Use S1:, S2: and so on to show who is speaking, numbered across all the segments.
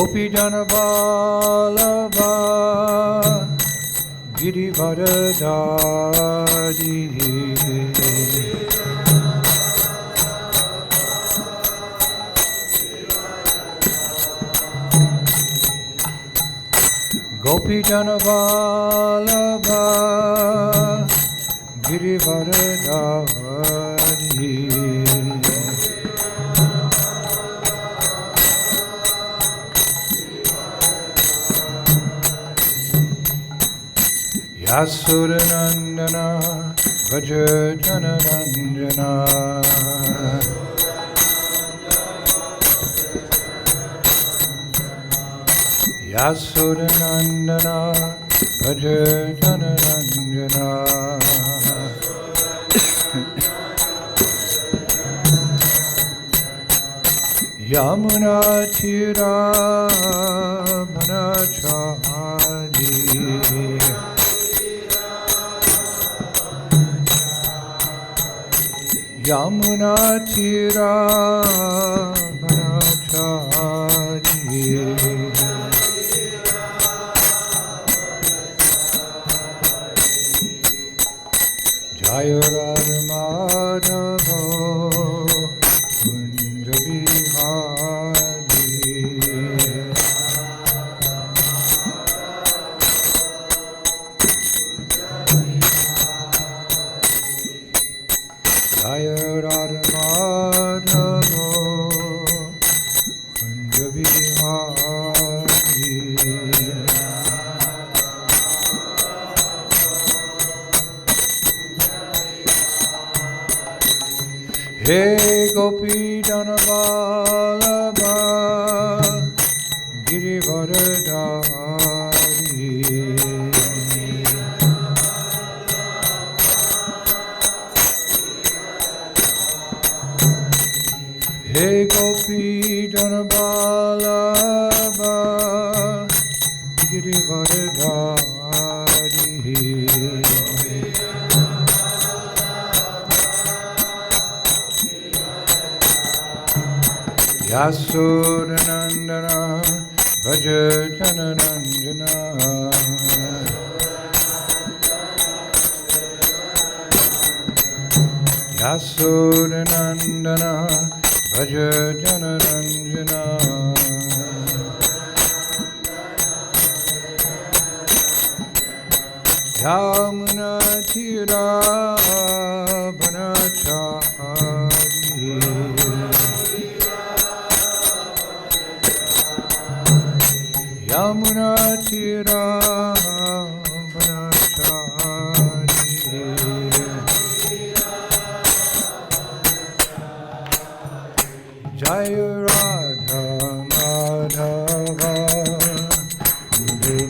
S1: Gopi Jana Vallabha Girivardhari Gopi Jana Vallabha Girivardhari Yasuranandana Vajajanarandana Yasuranandana Vajajanarandana Yamuna Tira Manachari Yamuna Tira Manachari Jaya Radha Madhava Kunja Bihari Jaya Radha Madhava Kunja Bihari Hey Gopi Jana Vallabha Girivardhari Hey Gopi Jana Vallabha Girivardhari Yasuranandana Vajajanarandana Yasuranandana Vajajanarandana Yamuna Tira Banachari Yamuna Tira Banachari Jaya Radha Madhava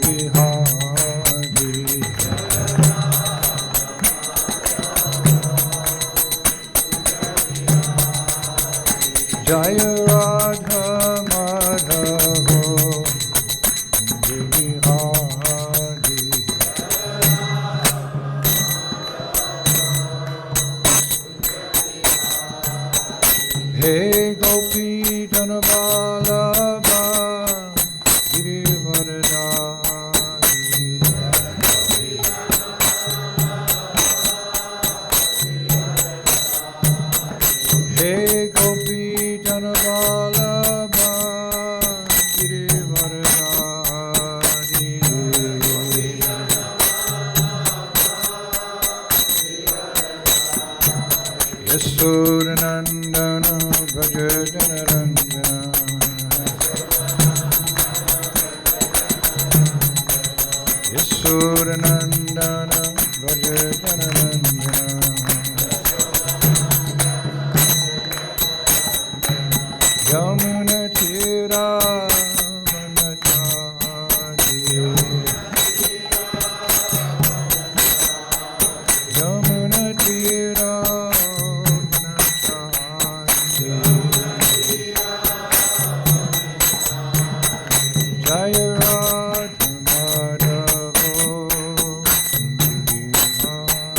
S1: Bihari Jaya Radha Madhava Hey Gopi Jana Vallabha Girivardhari Hey Gopi Jana Vallabha Girivardhari Yasuranandana Vajajanarandana Yasuranandana Vajajanarandana Yamuna Tira Manachari Yamuna Tira Jaya Radha Madhava Girivardhari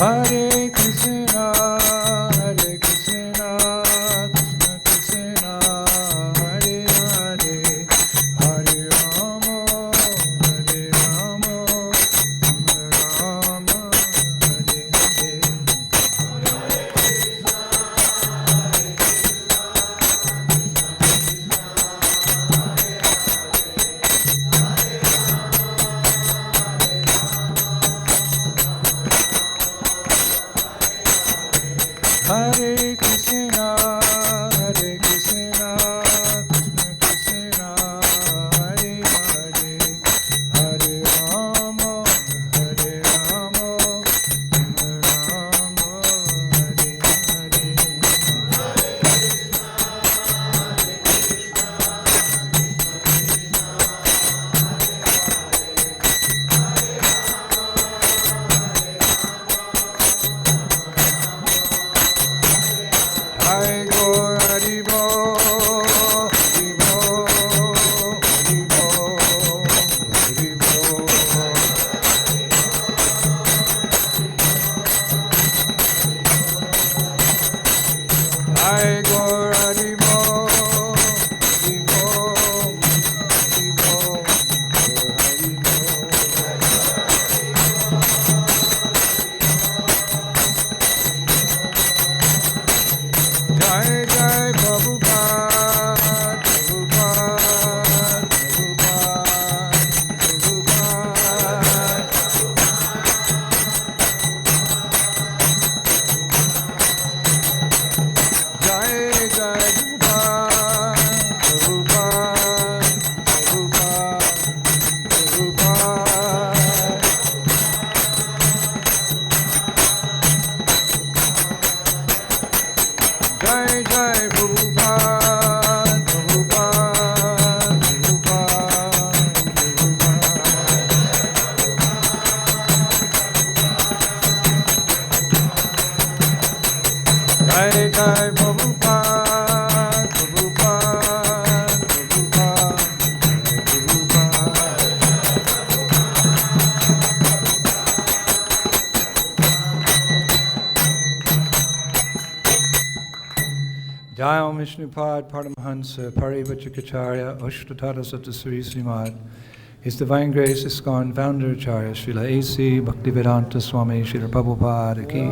S1: Hare Krishna, Hare Krishna, Krishna Krishna, Hare Hare, Hare Rama, Hare Rama, Rama Rama, Hare Hare. Hare Krishna, Hare Krishna, Krishna Krishna, Hare Hare, Hare Rama, Hare Rama, Rama Rama, Hare Hare. Jai Gaur Hari Bol, Hari Bol, Hari Bol, Hari Bol. Jai Gaur Hari Bol, Hari Bol, Hari Bol, Hari Bol. Jai Jai Prabhupada, Prabhupada, Prabhupada, Prabhupada. Jai Jai Prabhupada, Prabhupada, Prabhupada, Prabhupada. Jai Jai Prabhupada, Prabhupada, Prabhupada. Jai Jai Prabhupada, Prabhupada, Prabhupada. Jai Om Vishnupad Paramahansa Parivachakacharya Ashtatara Satasri Srimad. His Divine Grace ISKCON Founder Acharya Srila A.C. Bhaktivedanta Swami Srila Prabhupada Ki.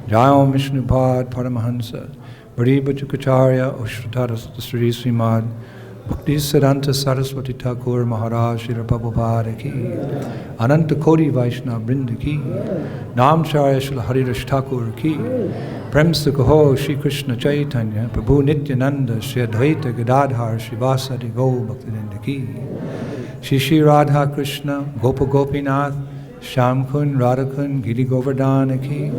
S1: Jai Om Vishnupad Paramahansa Parivachakacharya Ashtatara Satasri Srimad. Bhakti Siddhanta Saraswati Thakur Maharaj Srila Prabhupada Ki. Ananta Koti Vaishnava Vrinda Ki. Namcharya Srila Haridash Thakur Ki. Prem se kaho Shri Krishna Chaitanya Prabhu Nityananda Shri Advaita Gadadhar Shivasati Go Bhaktivinoda Ki. Shri Shri Radha Krishna Gopa Gopinath Shyam Kund Radha Kund Giri Govardhana Ki.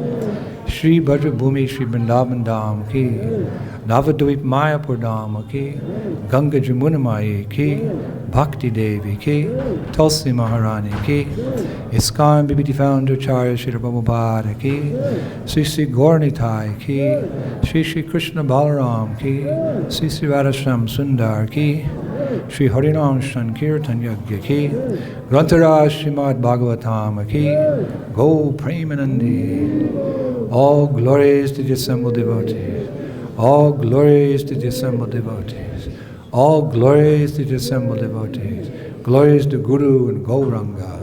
S1: Shri Bhadra Bhumi Shri Vrindavan Dham Ki. Navadvip Mayapur Dham Ki. Ganga Jamuna Mai Ki. Bhakti Devi Ki. Tulsi Maharani Ki. ISKCON BBT Founder Acharya Srila Prabhupada Ki. Sri Sri Gaurnitai Ki. Sri Sri Krishna Balaram Ki. Sri Sri Radhasham Sundar Ki. Sri Harinam Sankirtan Yagya Ki. Grantaraj Srimad Bhagavatam Ki. Go Premanandi. All glories to the assembled devotees. All glories to the assembled devotees. All glories to the assembled devotees. Glories to Guru and Gauranga.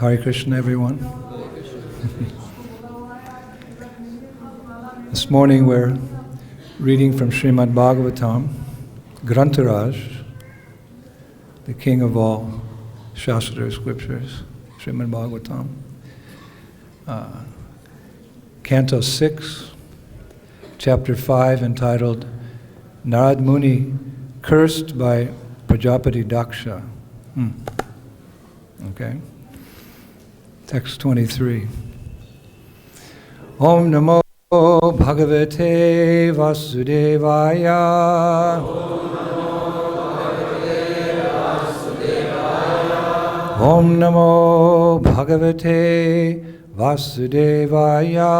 S1: Hare Krishna, everyone. This morning we're reading from Srimad Bhagavatam, Grantaraj, the king of all Shastra scriptures, Srimad Bhagavatam. Canto 6, Chapter 5, entitled Narada Muni cursed by Prajāpati Dakṣa. Okay. Text 23. Om Namo Bhagavate Vasudevaya. Om Namo Bhagavate Vasudevaya.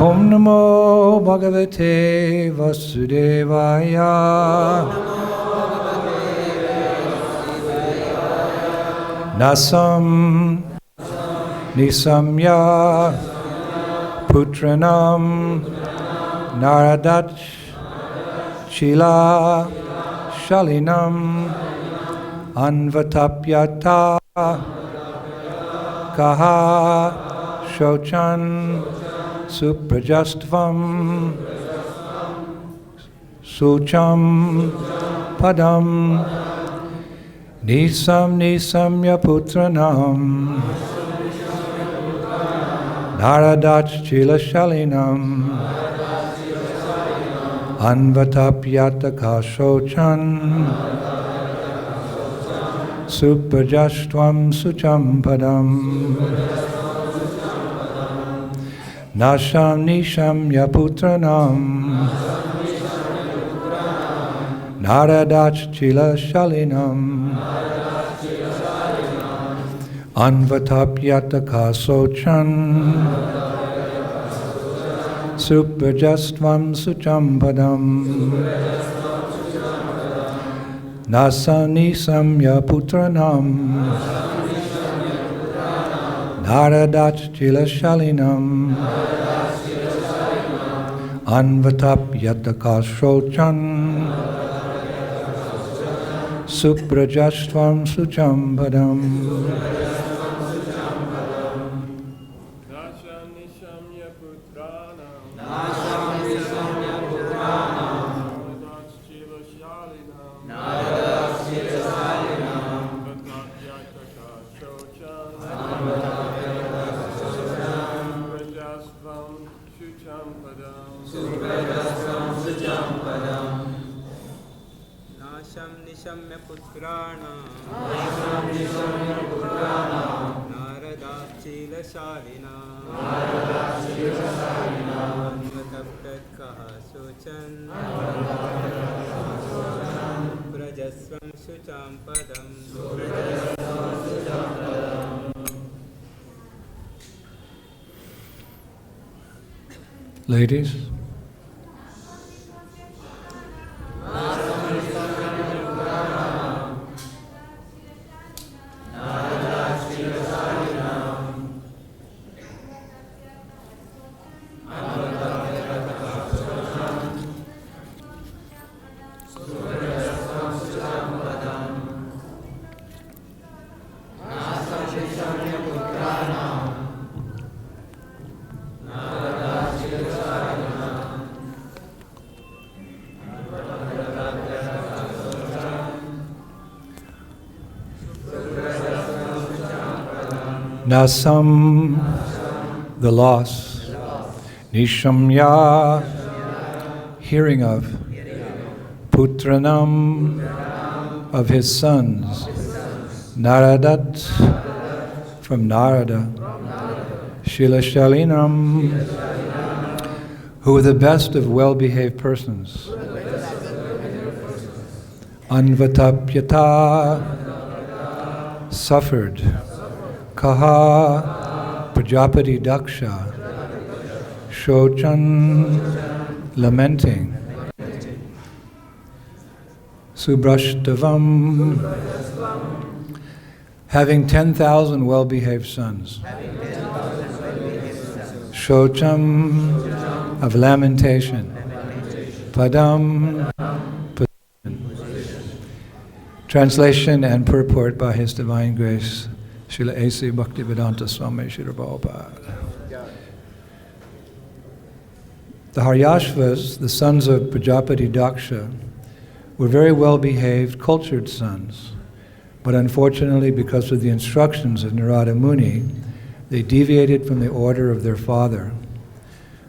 S1: Om Namo Bhagavate Vasudevaya. Nasam Nisamya Putranam Naradat Chila Shalinam Anvatapyata Kaha Shochan Suprajastvam Sucham Padam Nisam Nisamya Putranam Naradat Chila Shalinam Anvatapyata Kashochan Suprajastvam Sucham Padam Nasham Nisham Yaputranam Naradat Chila Shalinam Anvatapyata Kasochan Suprajastvam Sucham Padam Nasanisam Yaputranam Naradat Chila Shalinam Anvatapyata Kasochan Suprajastvam Sucham Padam Ladies, Nasam, the loss, Nishamya, hearing of, Putranam, of his sons, Naradat, from Narada, Shilashalinam, who were the best of well-behaved persons, Anvatapyata, suffered, Kaha Prajāpati Dakṣa, Shochan, lamenting, Subrashtavam, having 10,000 well-behaved sons, Shocham, of lamentation, Padam, Translation and purport by His Divine Grace, Srila A.C. Bhaktivedanta Swami Srila Prabhupada. The Haryaśvas, the sons of Prajāpati Dakṣa, were very well-behaved, cultured sons, but unfortunately, because of the instructions of Narada Muni, they deviated from the order of their father.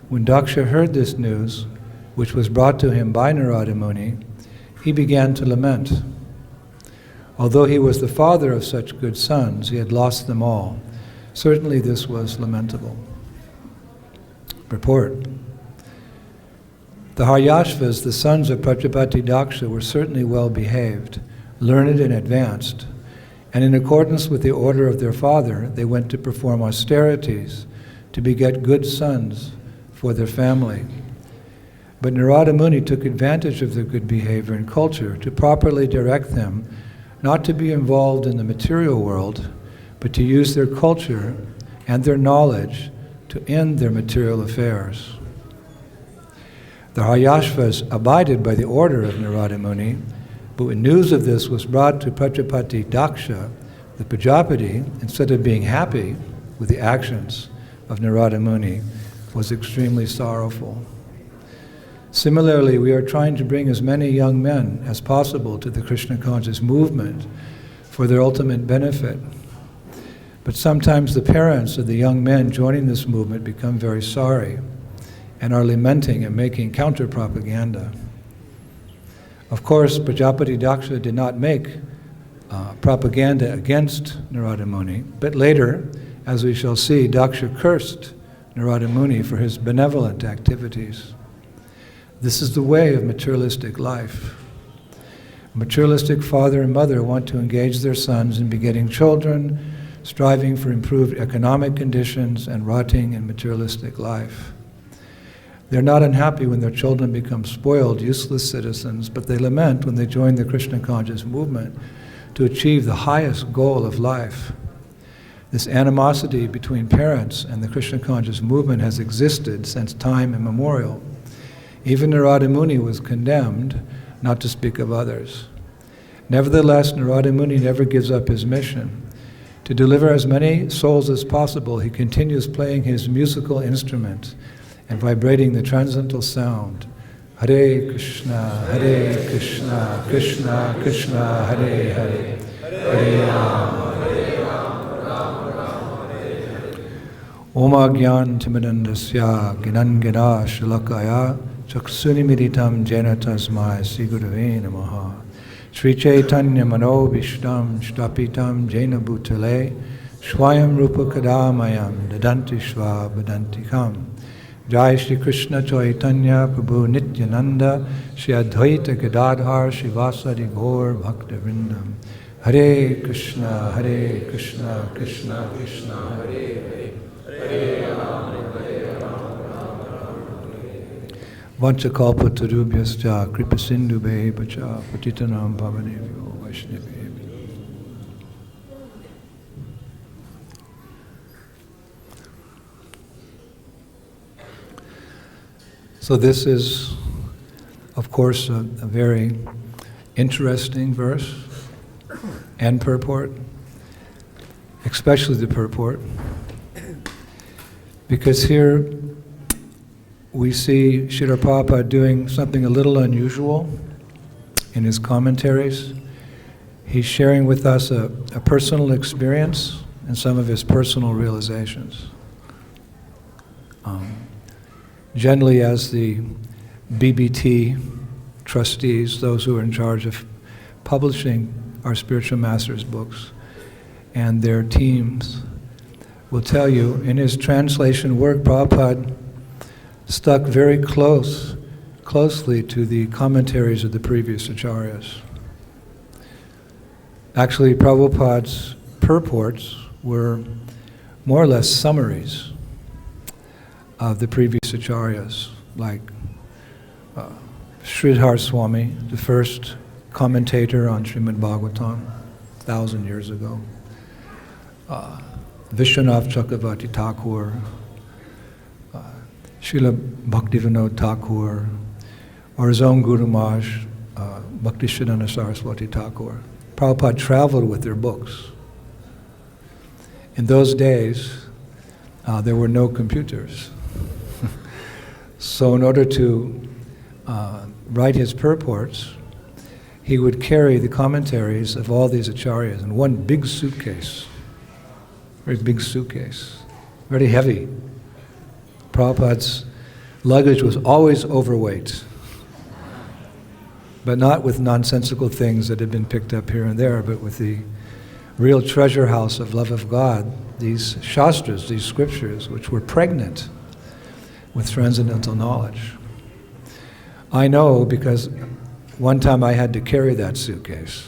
S1: When Daksha heard this news, which was brought to him by Narada Muni, he began to lament. Although he was the father of such good sons, he had lost them all. Certainly this was lamentable. Purport. The Haryaśvas, the sons of Prajāpati Dakṣa, were certainly well behaved, learned and advanced, and in accordance with the order of their father, they went to perform austerities to beget good sons for their family. But Narada Muni took advantage of their good behavior and culture to properly direct them not to be involved in the material world, but to use their culture and their knowledge to end their material affairs. The Haryaśvas abided by the order of Narada Muni, but when news of this was brought to Prajāpati Dakṣa, the Prajāpati, instead of being happy with the actions of Narada Muni, was extremely sorrowful. Similarly, we are trying to bring as many young men as possible to the Krishna conscious movement for their ultimate benefit. But sometimes the parents of the young men joining this movement become very sorry and are lamenting and making counter-propaganda. Of course, Prajāpati Dakṣa did not make propaganda against Narada Muni, but later, as we shall see, Daksha cursed Narada Muni for his benevolent activities. This is the way of materialistic life. A materialistic father and mother want to engage their sons in begetting children, striving for improved economic conditions, and rotting in materialistic life. They're not unhappy when their children become spoiled, useless citizens, but they lament when they join the Krishna conscious movement to achieve the highest goal of life. This animosity between parents and the Krishna conscious movement has existed since time immemorial. Even Narada Muni was condemned, not to speak of others. Nevertheless, Narada Muni never gives up his mission. To deliver as many souls as possible, he continues playing his musical instrument and vibrating the transcendental sound. Hare Krishna, Krishna Krishna, Hare Hare, Hare Rama, Rama Rama, Hare Hare. Om Agyan Timidandasya Ginangena Shalakaya Chaksunimiritam Jena Tasmai Sri Gurave Namaha. Sri Chaitanya Mano Vishtam Shtapitam Jena Bhutale Swayam Rupa Kadamayam Dadanti Shva Badanti Kam. Jai Shri Krishna Chaitanya Prabhu Nityananda Shri Advaita Gadadhar Shivasadi Gaur Bhakta Vrindam. Hare Krishna, Krishna Krishna, Hare Hare, Hare Rama, Hare Rama. Vanchakalpa tarubhyascha kripasindu bhevacha patitanam pavanebhyo vaishnavebhyo. So this is, of course, a very interesting verse and purport, especially the purport, because here we see Srila Prabhupada doing something a little unusual in his commentaries. He's sharing with us a personal experience and some of his personal realizations. Generally, as the BBT trustees, those who are in charge of publishing our spiritual masters' books, and their teams will tell you, in his translation work, Prabhupada stuck very closely to the commentaries of the previous acharyas. Actually, Prabhupada's purports were more or less summaries of the previous acharyas, like Sridhar Swami, the first commentator on Srimad Bhagavatam 1,000 years ago, Vishwanath Chakravarti Thakur, Srila Bhaktivinoda Thakur, or his own Guru Maharaj, Bhaktisiddhanta Saraswati Thakur. Prabhupada traveled with their books. In those days, there were no computers. So in order to write his purports, he would carry the commentaries of all these acharyas in one big suitcase, very big suitcase, very heavy. Prabhupada's luggage was always overweight, but not with nonsensical things that had been picked up here and there, but with the real treasure house of love of God, these shastras, these scriptures, which were pregnant with transcendental knowledge. I know because one time I had to carry that suitcase.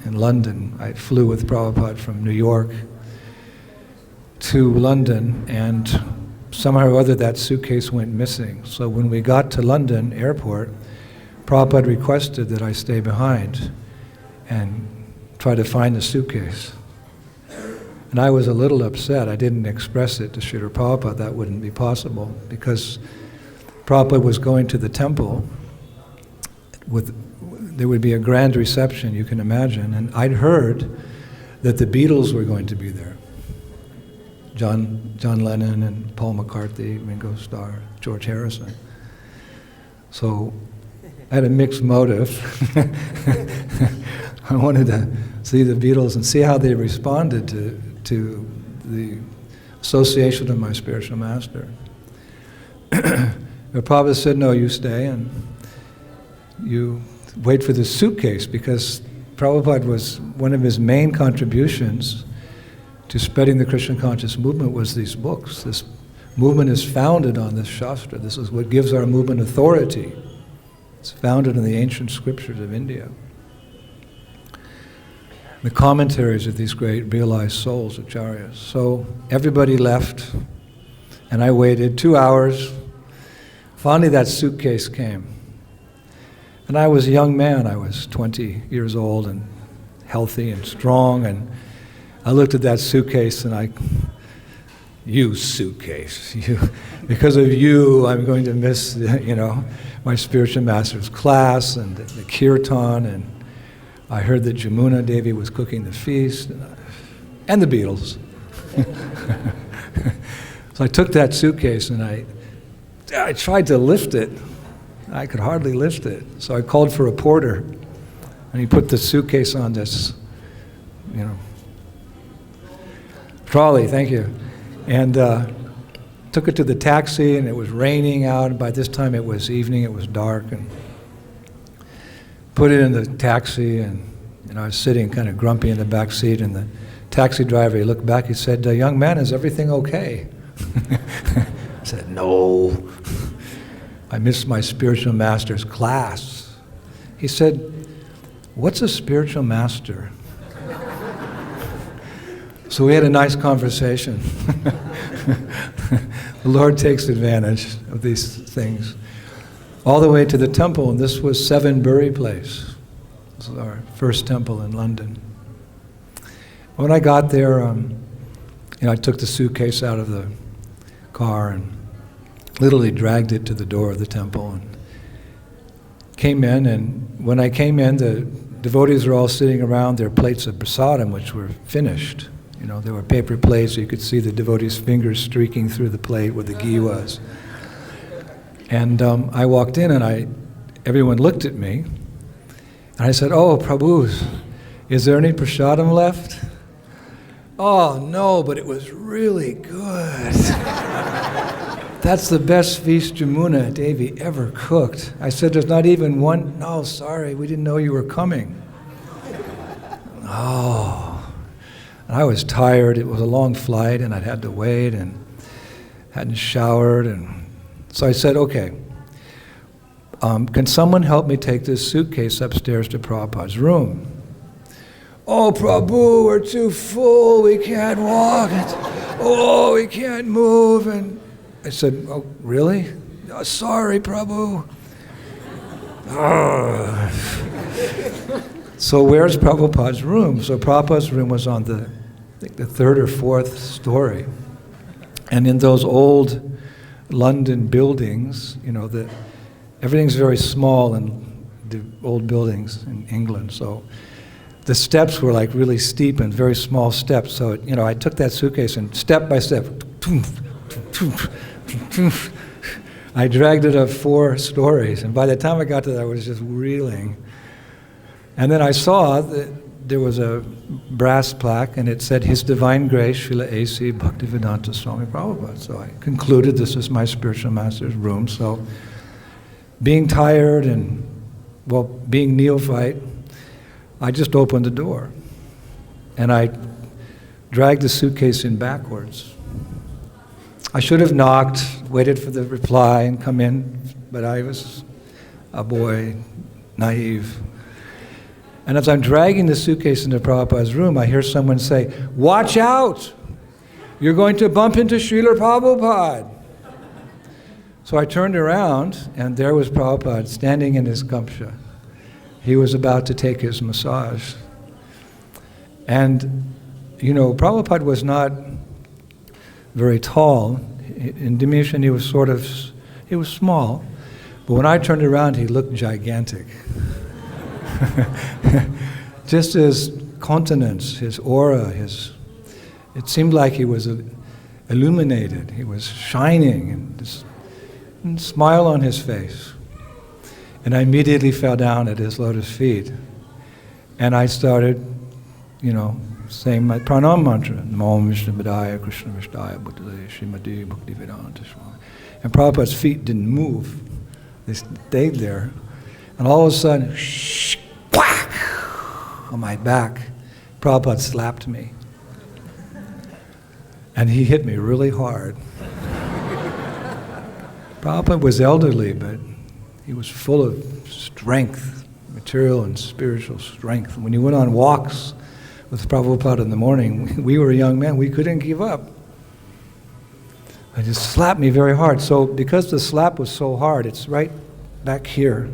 S1: In London, I flew with Prabhupada from New York to London, and somehow or other that suitcase went missing. So when we got to London airport, Prabhupada requested that I stay behind and try to find the suitcase. And I was a little upset. I didn't express it to Srila Prabhupada. That wouldn't be possible because Prabhupada was going to the temple. There would be a grand reception, you can imagine, and I'd heard that the Beatles were going to be there. John Lennon and Paul McCartney, Ringo Starr, George Harrison. So I had a mixed motive. I wanted to see the Beatles and see how they responded to the association of my spiritual master. But Prabhupada said, no, you stay and you wait for the suitcase, because Prabhupada was, one of his main contributions to spreading the Krishna conscious movement was these books. This movement is founded on this shastra. This is what gives our movement authority. It's founded in the ancient scriptures of India. The commentaries of these great realized souls, acharyas. So everybody left, and I waited 2 hours. Finally that suitcase came. And I was a young man. I was 20 years old and healthy and strong, and I looked at that suitcase and you suitcase, because of you, I'm going to miss, my spiritual master's class and the kirtan, and I heard that Jamuna Devi was cooking the feast, and the Beatles. So I took that suitcase and I tried to lift it. I could hardly lift it. So I called for a porter, and he put the suitcase on this, trolley, thank you. And took it to the taxi, and it was raining out. By this time it was evening, it was dark, and put it in the taxi, and I was sitting kind of grumpy in the back seat, and the taxi driver, he looked back, he said, young man, is everything okay? I said, no. I missed my spiritual master's class. He said, what's a spiritual master? So we had a nice conversation. The Lord takes advantage of these things. All the way to the temple, and this was Seven Bury Place. This is our first temple in London. When I got there, I took the suitcase out of the car and literally dragged it to the door of the temple and came in, and when I came in, the devotees were all sitting around their plates of prasadam, which were finished. There were paper plates, so you could see the devotees' fingers streaking through the plate where the ghee was. And I walked in, and everyone looked at me, and I said, oh, Prabhu, is there any prasadam left? Oh, no, but it was really good. That's the best feast Jamuna Devi ever cooked. I said, there's not even one? No, sorry, we didn't know you were coming. Oh. And I was tired. It was a long flight, and I'd had to wait, and hadn't showered. And so I said, okay, can someone help me take this suitcase upstairs to Prabhupada's room? Oh, Prabhu, we're too full. We can't walk. Oh, we can't move. And I said, oh, really? Oh, sorry, Prabhu. So where's Prabhupada's room? So Prabhupada's room was on the third or fourth story. And in those old London buildings, everything's very small and the old buildings in England. So the steps were like really steep and very small steps. So, I took that suitcase and step by step, I dragged it up 4 stories. And by the time I got to that, I was just reeling. And then I saw that there was a brass plaque, and it said, His Divine Grace, Srila A.C. Bhaktivedanta Swami Prabhupada. So I concluded this is my spiritual master's room. So being tired and, being neophyte, I just opened the door. And I dragged the suitcase in backwards. I should have knocked, waited for the reply and come in, but I was a boy, naive. And as I'm dragging the suitcase into Prabhupada's room, I hear someone say, "Watch out! You're going to bump into Srila Prabhupada." So I turned around, and there was Prabhupada standing in his Daksha. He was about to take his massage. And, Prabhupada was not very tall. In diminution, he was small. But when I turned around, he looked gigantic. Just his countenance, his aura, it seemed like he was illuminated. He was shining and a smile on his face. And I immediately fell down at his lotus feet. And I started, saying my pranam mantra, Namo Vishnu Padaya Krishna Vishtaya Bhuttale Srimati Bhaktivedanta Swami. And Prabhupada's feet didn't move. They stayed there. And all of a sudden, whack, on my back, Prabhupada slapped me. And he hit me really hard. Prabhupada was elderly, but he was full of strength, material and spiritual strength. When he went on walks with Prabhupada in the morning, we were young men, we couldn't give up. He just slapped me very hard. So because the slap was so hard, it's right back here.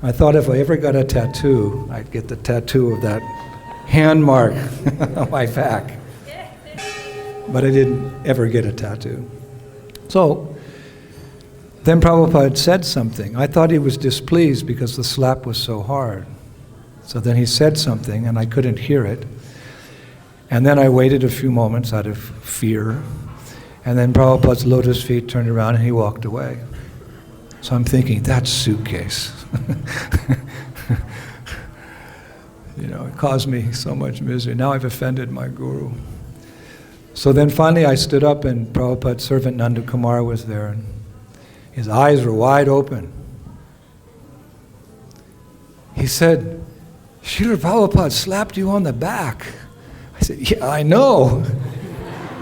S1: I thought if I ever got a tattoo, I'd get the tattoo of that hand mark on my back. But I didn't ever get a tattoo. So then Prabhupada said something. I thought he was displeased because the slap was so hard. So then he said something and I couldn't hear it. And then I waited a few moments out of fear. And then Prabhupada's lotus feet turned around and he walked away. So I'm thinking, that suitcase. It caused me so much misery. Now I've offended my guru. So then finally I stood up and Prabhupada's servant Nanda Kumar was there. And his eyes were wide open. He said, "Srila Prabhupada slapped you on the back." I said, "Yeah, I know."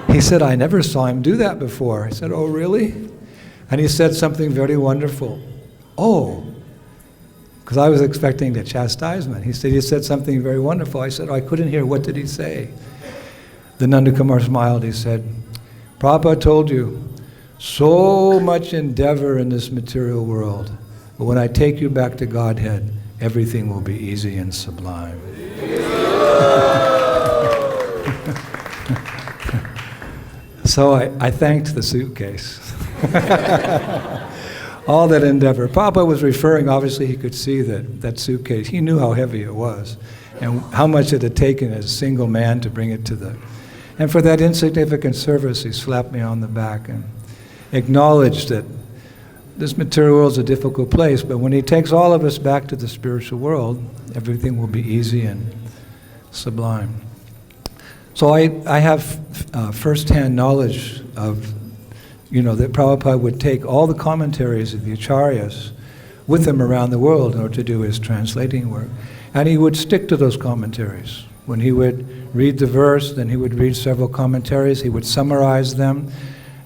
S1: He said, "I never saw him do that before." I said, "Oh, really?" And he said something very wonderful. "Oh," because I was expecting the chastisement. He said something very wonderful. I said, "Oh, I couldn't hear. What did he say?" The Nanda Kumar smiled. He said, "Prabhupada told you, so much endeavor in this material world, but when I take you back to Godhead, everything will be easy and sublime." So I thanked the suitcase. All that endeavor. Prabhupada was referring, obviously he could see that suitcase. He knew how heavy it was and how much it had taken as a single man to bring it to the... And for that insignificant service, he slapped me on the back and acknowledged that this material world is a difficult place, but when he takes all of us back to the spiritual world, everything will be easy and sublime. So I have first-hand knowledge of, that Prabhupada would take all the commentaries of the acharyas with him around the world in order to do his translating work. And he would stick to those commentaries. When he would read the verse, then he would read several commentaries, he would summarize them,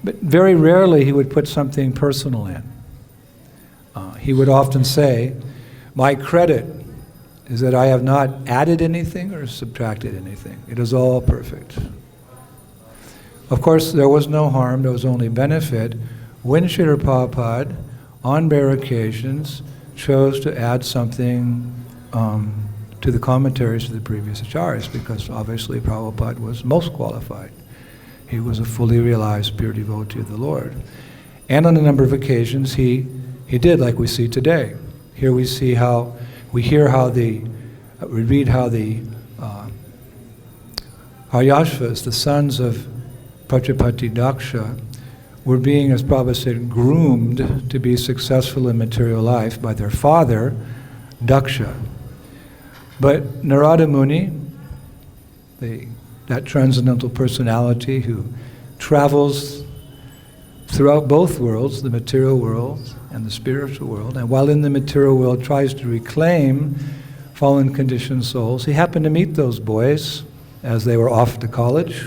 S1: but very rarely he would put something personal in. He would often say, "My credit is that I have not added anything or subtracted anything. It is all perfect." Of course, there was no harm, there was only benefit when Srila Prabhupada, on rare occasions, chose to add something to the commentaries of the previous acharyas, because obviously Prabhupada was most qualified. He was a fully realized pure devotee of the Lord. And on a number of occasions he did, like we see today. Here we see how, we read how the Haryaśvas, the sons of Prajāpati Dakṣa, were being, as Prabhupada said, groomed to be successful in material life by their father, Daksha. But Narada Muni, that transcendental personality who travels throughout both worlds, the material world and the spiritual world, and while in the material world tries to reclaim fallen conditioned souls, he happened to meet those boys as they were off to college,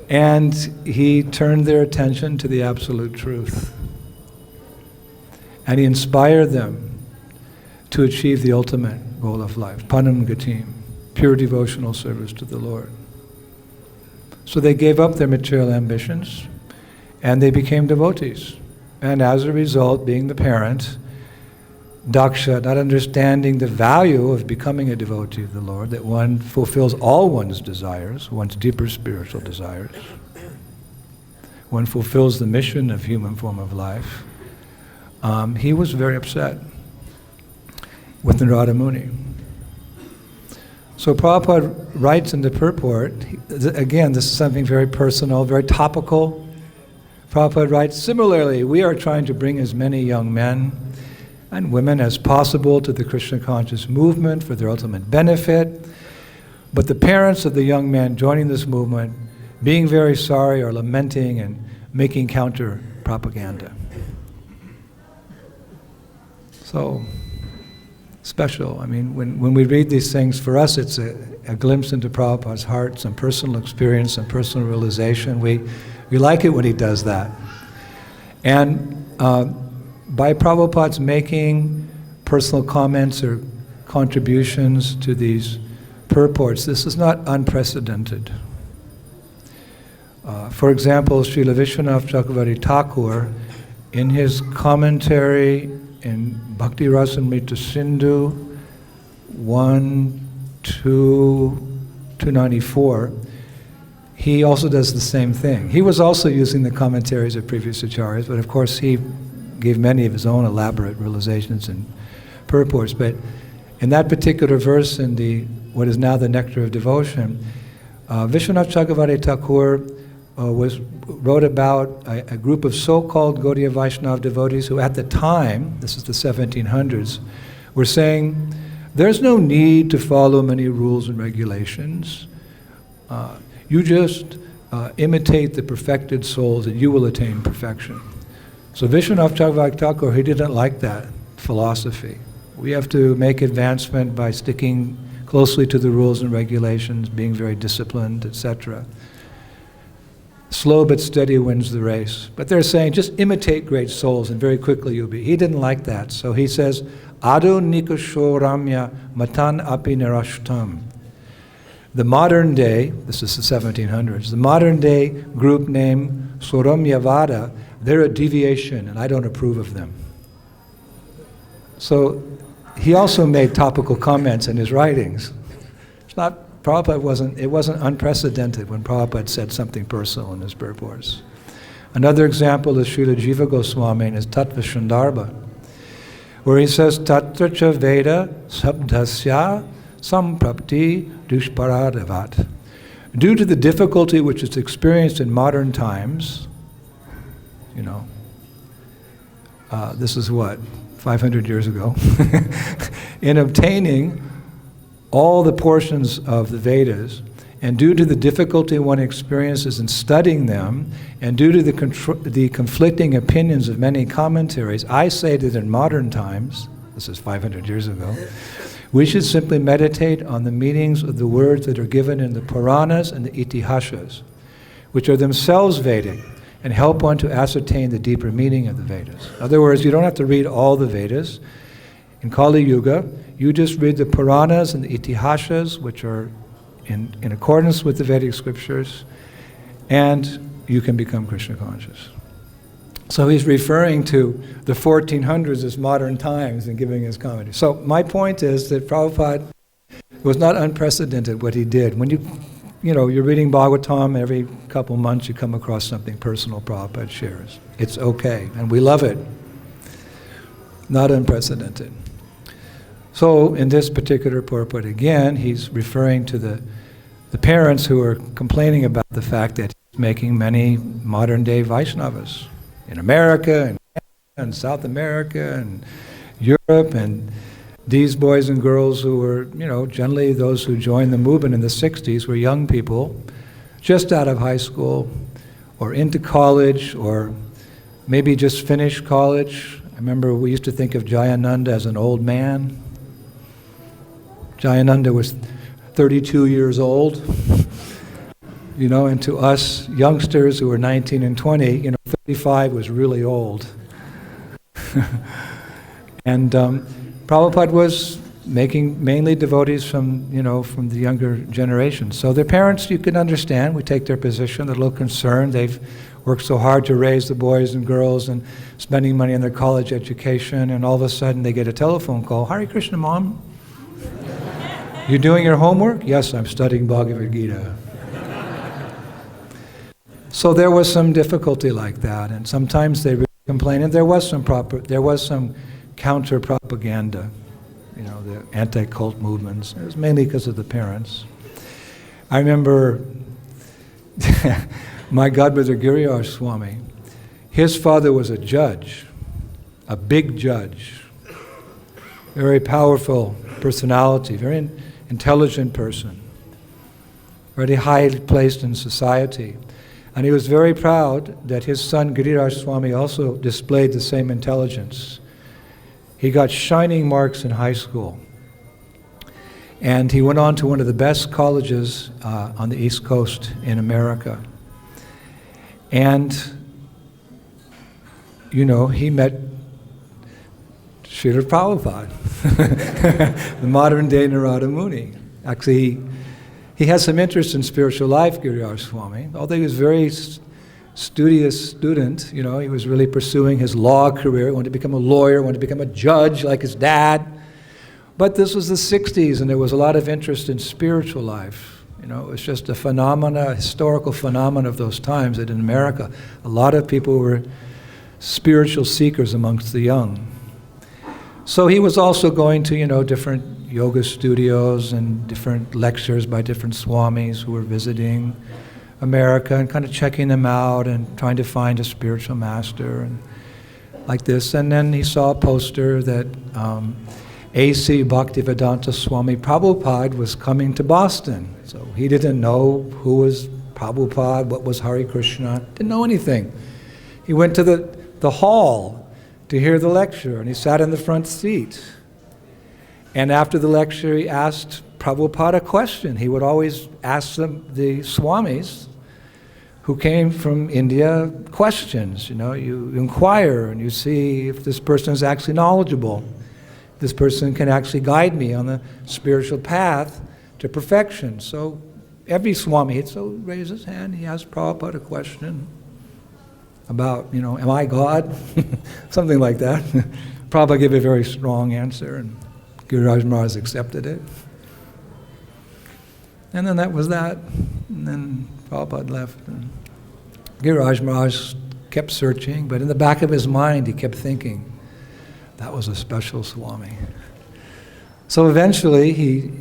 S1: and he turned their attention to the absolute truth. And he inspired them to achieve the ultimate goal of life, Panam Gatim, pure devotional service to the Lord. So they gave up their material ambitions and they became devotees. And as a result, being the parent, Daksha, not understanding the value of becoming a devotee of the Lord, that one fulfills all one's desires, one's deeper spiritual desires, one fulfills the mission of human form of life, he was very upset with Narada Muni. So Prabhupada writes in the purport, again, this is something very personal, very topical. Prabhupada writes, similarly, we are trying to bring as many young men and women as possible to the Krishna conscious movement for their ultimate benefit. But the parents of the young men joining this movement, being very sorry, are lamenting and making counter propaganda. So, special. I mean, when we read these things, for us it's a glimpse into Prabhupada's heart, some personal experience, some personal realization. We like it when he does that. And by Prabhupada's making personal comments or contributions to these purports, this is not unprecedented. For example, Srila Vishwanath Chakravarti Thakur, in his commentary in Bhakti Rasamrita Sindhu 294, he also does the same thing. He was also using the commentaries of previous acharyas, but of course he gave many of his own elaborate realizations and purports. But in that particular verse in what is now the Nectar of Devotion, Vishwanath Chakravarti Thakur wrote about a group of so-called Gaudiya Vaishnava devotees who at the time, this is the 1700s, were saying, there's no need to follow many rules and regulations. You just imitate the perfected souls and you will attain perfection. So Vishwanath Chakravarti Thakur, he didn't like that philosophy. We have to make advancement by sticking closely to the rules and regulations, being very disciplined, etc. Slow but steady wins the race. But they're saying, just imitate great souls and very quickly you'll be. He didn't like that. So he says, Ado nikasho ramya matan api nirashtam. The modern day, this is the 1700s, the modern day group name Soramyavada, they're a deviation and I don't approve of them. So he also made topical comments in his writings. It's not it wasn't unprecedented when Prabhupada said something personal in his purports. Another example is Srila Jiva Goswami in his Tattva Shandarbha, where he says, Tatra cha Veda sabdhasya samprapti dushparadavat. Due to the difficulty which is experienced in modern times, this is what, 500 years ago, in obtaining all the portions of the Vedas, and due to the difficulty one experiences in studying them, and due to the conflicting opinions of many commentaries, I say that in modern times, this is 500 years ago, we should simply meditate on the meanings of the words that are given in the Puranas and the Itihasas, which are themselves Vedic, and help one to ascertain the deeper meaning of the Vedas. In other words, you don't have to read all the Vedas. In Kali Yuga, you just read the Puranas and the Itihasas, which are in accordance with the Vedic scriptures, and you can become Krishna conscious. So he's referring to the 1400s as modern times and giving his commentary. So my point is that Prabhupada was not unprecedented what he did. When you're reading Bhagavatam, every couple months you come across something personal Prabhupada shares. It's okay, and we love it. not unprecedented. So in this particular purport, again, he's referring to the parents who are complaining about the fact that he's making many modern-day Vaishnavas in America and South America and Europe, and these boys and girls who were, generally those who joined the movement in the 60s were young people just out of high school or into college or maybe just finished college. I remember we used to think of Jayananda as an old man. Jayananda was 32 years old, and to us youngsters who were 19 and 20, 35 was really old. And Prabhupada was making mainly devotees from the younger generation. So their parents, you can understand, we take their position, they're a little concerned. They've worked so hard to raise the boys and girls and spending money on their college education, and all of a sudden they get a telephone call, Hare Krishna, Mom. You doing your homework? Yes, I'm studying Bhagavad Gita. So there was some difficulty like that, and sometimes they really complained, and there was some counter-propaganda, the anti-cult movements. It was mainly because of the parents. I remember my godbrother Haryaśvas Swami, his father was a judge, a big judge, very powerful personality, very intelligent person, very highly placed in society. And he was very proud that his son Haryaśvas Swami also displayed the same intelligence. He got shining marks in high school. And he went on to one of the best colleges on the East Coast in America. And, he met Srila Prabhupada, the modern-day Narada Muni. Actually, he has some interest in spiritual life, Haryaśvas Swami. Although he was a very studious student, he was really pursuing his law career, wanted to become a lawyer, wanted to become a judge like his dad. But this was the 60s, and there was a lot of interest in spiritual life. It was just a historical phenomena of those times that in America, a lot of people were spiritual seekers amongst the young. So he was also going to, different yoga studios and different lectures by different swamis who were visiting America and kind of checking them out and trying to find a spiritual master and like this. And then he saw a poster that A.C. Bhaktivedanta Swami Prabhupada was coming to Boston. So he didn't know who was Prabhupada, what was Hare Krishna, didn't know anything. He went to the hall to hear the lecture, and he sat in the front seat. And after the lecture, he asked Prabhupada a question. He would always ask the swamis who came from India questions. You inquire and you see if this person is actually knowledgeable. This person can actually guide me on the spiritual path to perfection. So every swami, he'd raise his hand, he asked Prabhupada a question about, am I God? Something like that. Prabhupada gave a very strong answer, and Giriraj Maharaj accepted it. And then that was that. And then Prabhupada left. And Giriraj Maharaj kept searching, but in the back of his mind he kept thinking, that was a special Swami. So eventually he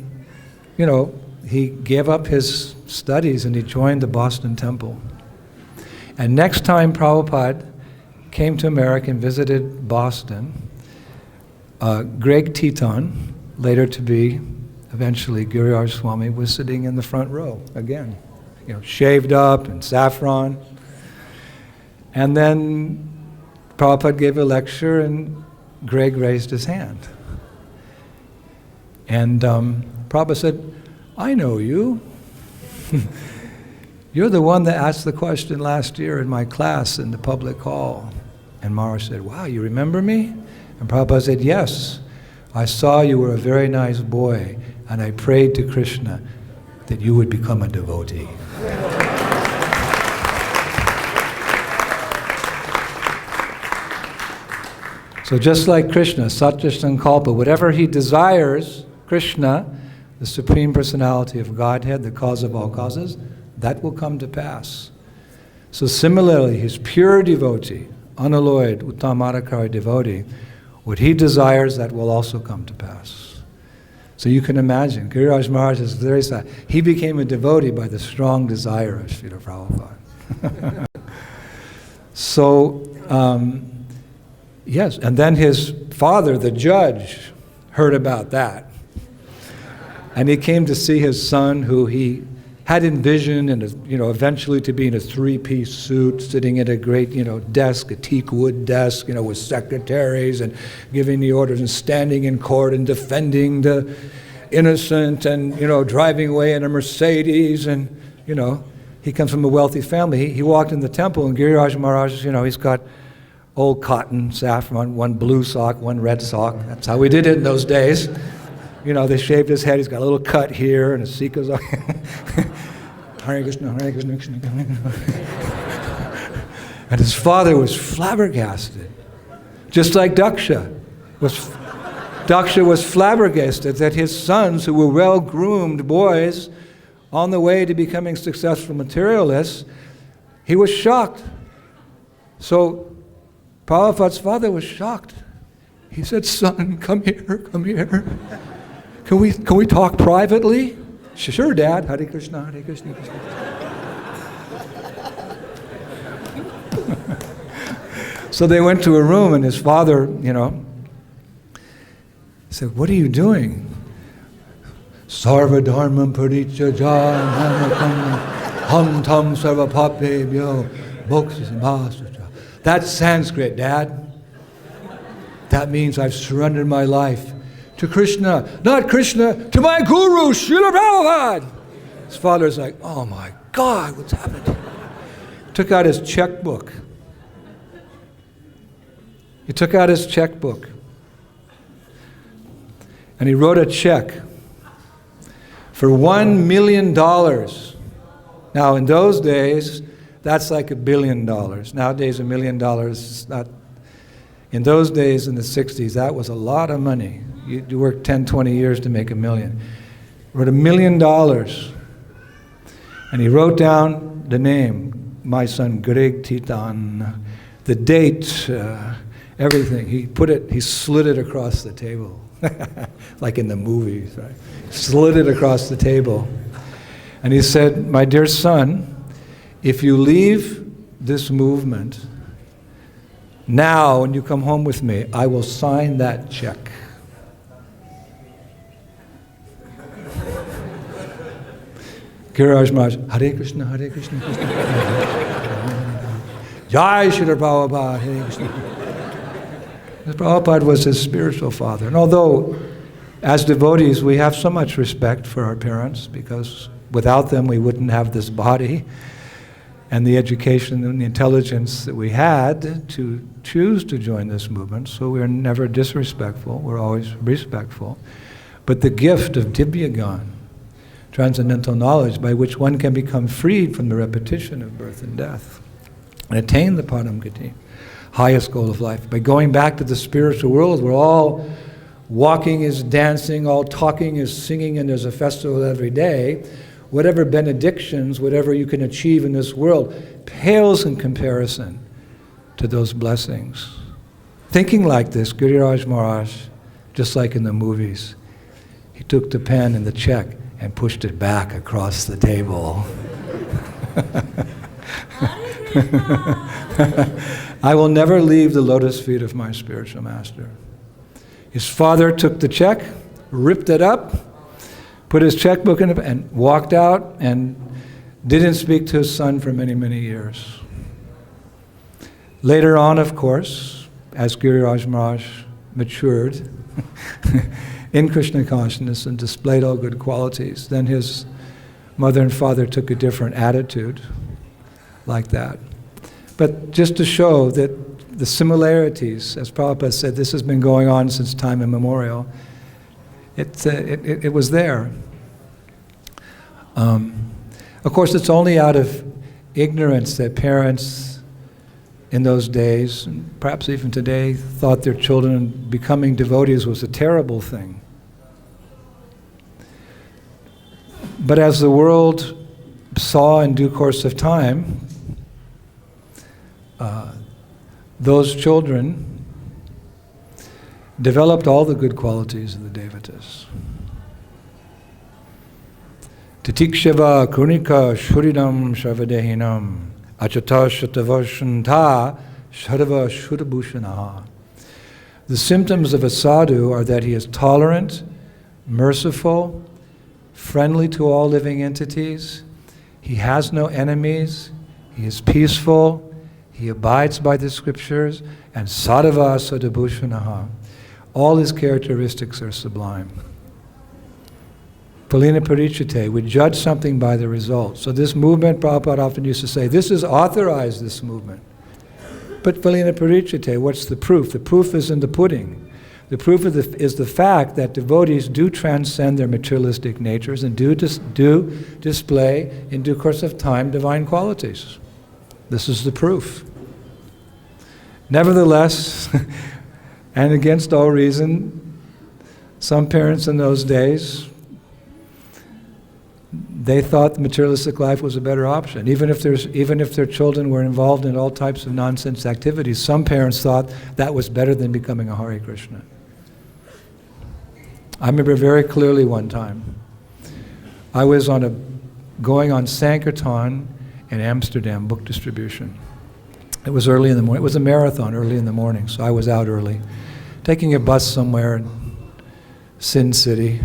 S1: gave up his studies and he joined the Boston Temple. And next time Prabhupada came to America and visited Boston, Greg Teton, later to be eventually Giriraj Swami, was sitting in the front row again, shaved up and saffron. And then Prabhupada gave a lecture and Greg raised his hand. And Prabhupada said, I know you. You're the one that asked the question last year in my class in the public hall. And Maharaj said, wow, you remember me? And Prabhupada said, yes. I saw you were a very nice boy, and I prayed to Krishna that you would become a devotee. So just like Krishna, Satya Sankalpa, whatever he desires, Krishna, the Supreme Personality of Godhead, the cause of all causes, that will come to pass. So similarly, his pure devotee, unalloyed, uttamadhikari devotee, What he desires, that will also come to pass. So you can imagine, Giriraj Maharaj is very sad. He became a devotee by the strong desire of Srila Prabhupada. So, yes, and then his father, the judge, heard about that. And he came to see his son, who he had envisioned, and eventually to be in a three-piece suit, sitting at a great, desk, a teak wood desk, with secretaries and giving the orders and standing in court and defending the innocent and, driving away in a Mercedes and, he comes from a wealthy family. He walked in the temple and Giriraj Maharaj, he's got old cotton, saffron, one blue sock, one red sock. That's how we did it in those days. They shaved his head. He's got a little cut here and a sika's on. Hare Krishna, Hare Krishna, Krishna Krishna. And his father was flabbergasted. Just like Daksha was flabbergasted that his sons, who were well-groomed boys on the way to becoming successful materialists, he was shocked. So Prabhupada's father was shocked. He said, "Son, come here, come here. Can we talk privately?" "Sure, Dad." Hare Krishna, Hare Krishna, Krishna. So they went to a room, and his father, said, "What are you doing?" "Sarva dharmam parityajya ham tam sarva papebhyo moksha." That's Sanskrit, Dad. That means I've surrendered my life to Krishna, not Krishna, to my guru, Srila Prabhupada. His father's like, "Oh my God, what's happened?" Took out his checkbook. He took out his checkbook. And he wrote a check for $1 million. Now, in those days, that's like $1 billion. Nowadays, $1 million is not. In those days, in the 60s, that was a lot of money. You worked 10, 20 years to make $1 million. He wrote $1 million. And he wrote down the name, my son Greg Titan, the date, everything. He slid it across the table. Like in the movies, right? Slid it across the table. And he said, "My dear son, if you leave this movement, now when you come home with me, I will sign that check." Giriraj Maharaj, Hare Krishna, Hare Krishna, Krishna Krishna. Jai Srila Prabhupada, Hare Krishna. Prabhupada was his spiritual father. And although, as devotees, we have so much respect for our parents, because without them we wouldn't have this body and the education and the intelligence that we had to choose to join this movement. So we're never disrespectful, we're always respectful. But the gift of Divyagan, transcendental knowledge by which one can become freed from the repetition of birth and death and attain the Param Gati, highest goal of life. By going back to the spiritual world, where all walking is dancing, all talking is singing, and there's a festival every day, whatever benedictions, whatever you can achieve in this world, pales in comparison to those blessings. Thinking like this, Giriraj Maharaj, just like in the movies, he took the pen and the check and pushed it back across the table. I will never leave the lotus feet of my spiritual master. His father took the check, ripped it up, put his checkbook in it, and walked out and didn't speak to his son for many, many years. Later on, of course, as Giriraj Maharaj matured in Krishna consciousness and displayed all good qualities, then his mother and father took a different attitude like that. But just to show that the similarities, as Prabhupada said, this has been going on since time immemorial. It was there. Of course, it's only out of ignorance that parents in those days, and perhaps even today, thought their children becoming devotees was a terrible thing. But as the world saw in due course of time, those children developed all the good qualities of the devatas. Titikshava kunika shuridam sharvadehinam achata shatavashanta sharva shudabhushanaha. The symptoms of a sadhu are that he is tolerant, merciful, friendly to all living entities, he has no enemies, he is peaceful, he abides by the scriptures, and sadhava sadabhushanaha. All his characteristics are sublime. Palina parichite, we judge something by the result. So this movement, Prabhupada often used to say, this is authorized, this movement. But Palina parichite, what's the proof? The proof is in the pudding. The proof is the fact that devotees do transcend their materialistic natures and do display, in due course of time, divine qualities. This is the proof. Nevertheless, and against all reason, some parents in those days, they thought the materialistic life was a better option. Even if their children were involved in all types of nonsense activities, some parents thought that was better than becoming a Hare Krishna. I remember very clearly one time, I was going on Sankirtan in Amsterdam, book distribution. It was early in the morning. It was a marathon early in the morning, so I was out early, taking a bus somewhere in Sin City,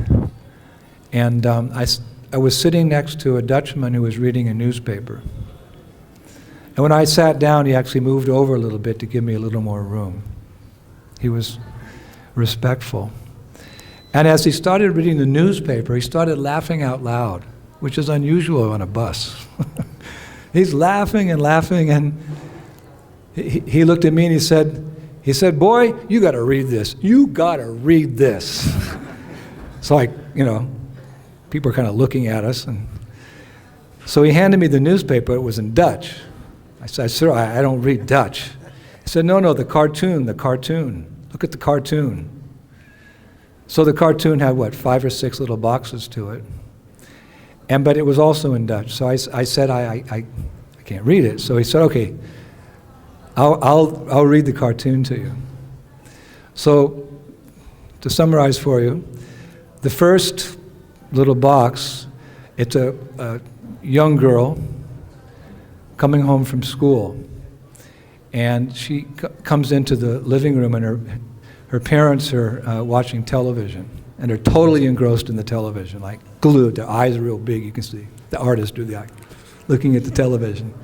S1: and I was sitting next to a Dutchman who was reading a newspaper. And when I sat down, he actually moved over a little bit to give me a little more room. He was respectful. And as he started reading the newspaper, he started laughing out loud, which is unusual on a bus. He's laughing, and he looked at me and he said, boy, you got to read this. You got to read this. So people are kind of looking at us. And so he handed me the newspaper. It was in Dutch. I said, sir, I don't read Dutch. He said, no, the cartoon. Look at the cartoon. So the cartoon had, 5 or 6 little boxes to it. But it was also in Dutch. So I said, I can't read it. So he said, okay, I'll read the cartoon to you. So to summarize for you, the first little box, it's a young girl coming home from school, and she comes into the living room, and her parents are watching television, and they're totally engrossed in the television, like glued. Their eyes are real big, you can see. The artists do the eye, looking at the television.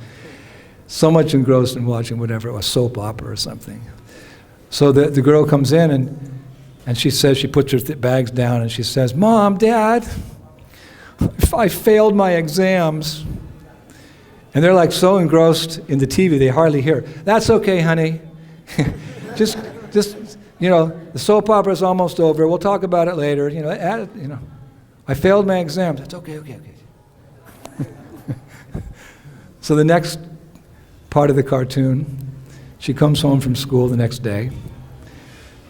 S1: So much engrossed in watching whatever it was, soap opera or something. So the girl comes in, and she says, she puts her bags down, and she says, Mom, Dad, I failed my exams. And they're like so engrossed in the TV, they hardly hear. That's okay, honey. just, the soap opera's almost over. We'll talk about it later. I failed my exams. That's okay. So the next part of the cartoon, she comes home from school the next day.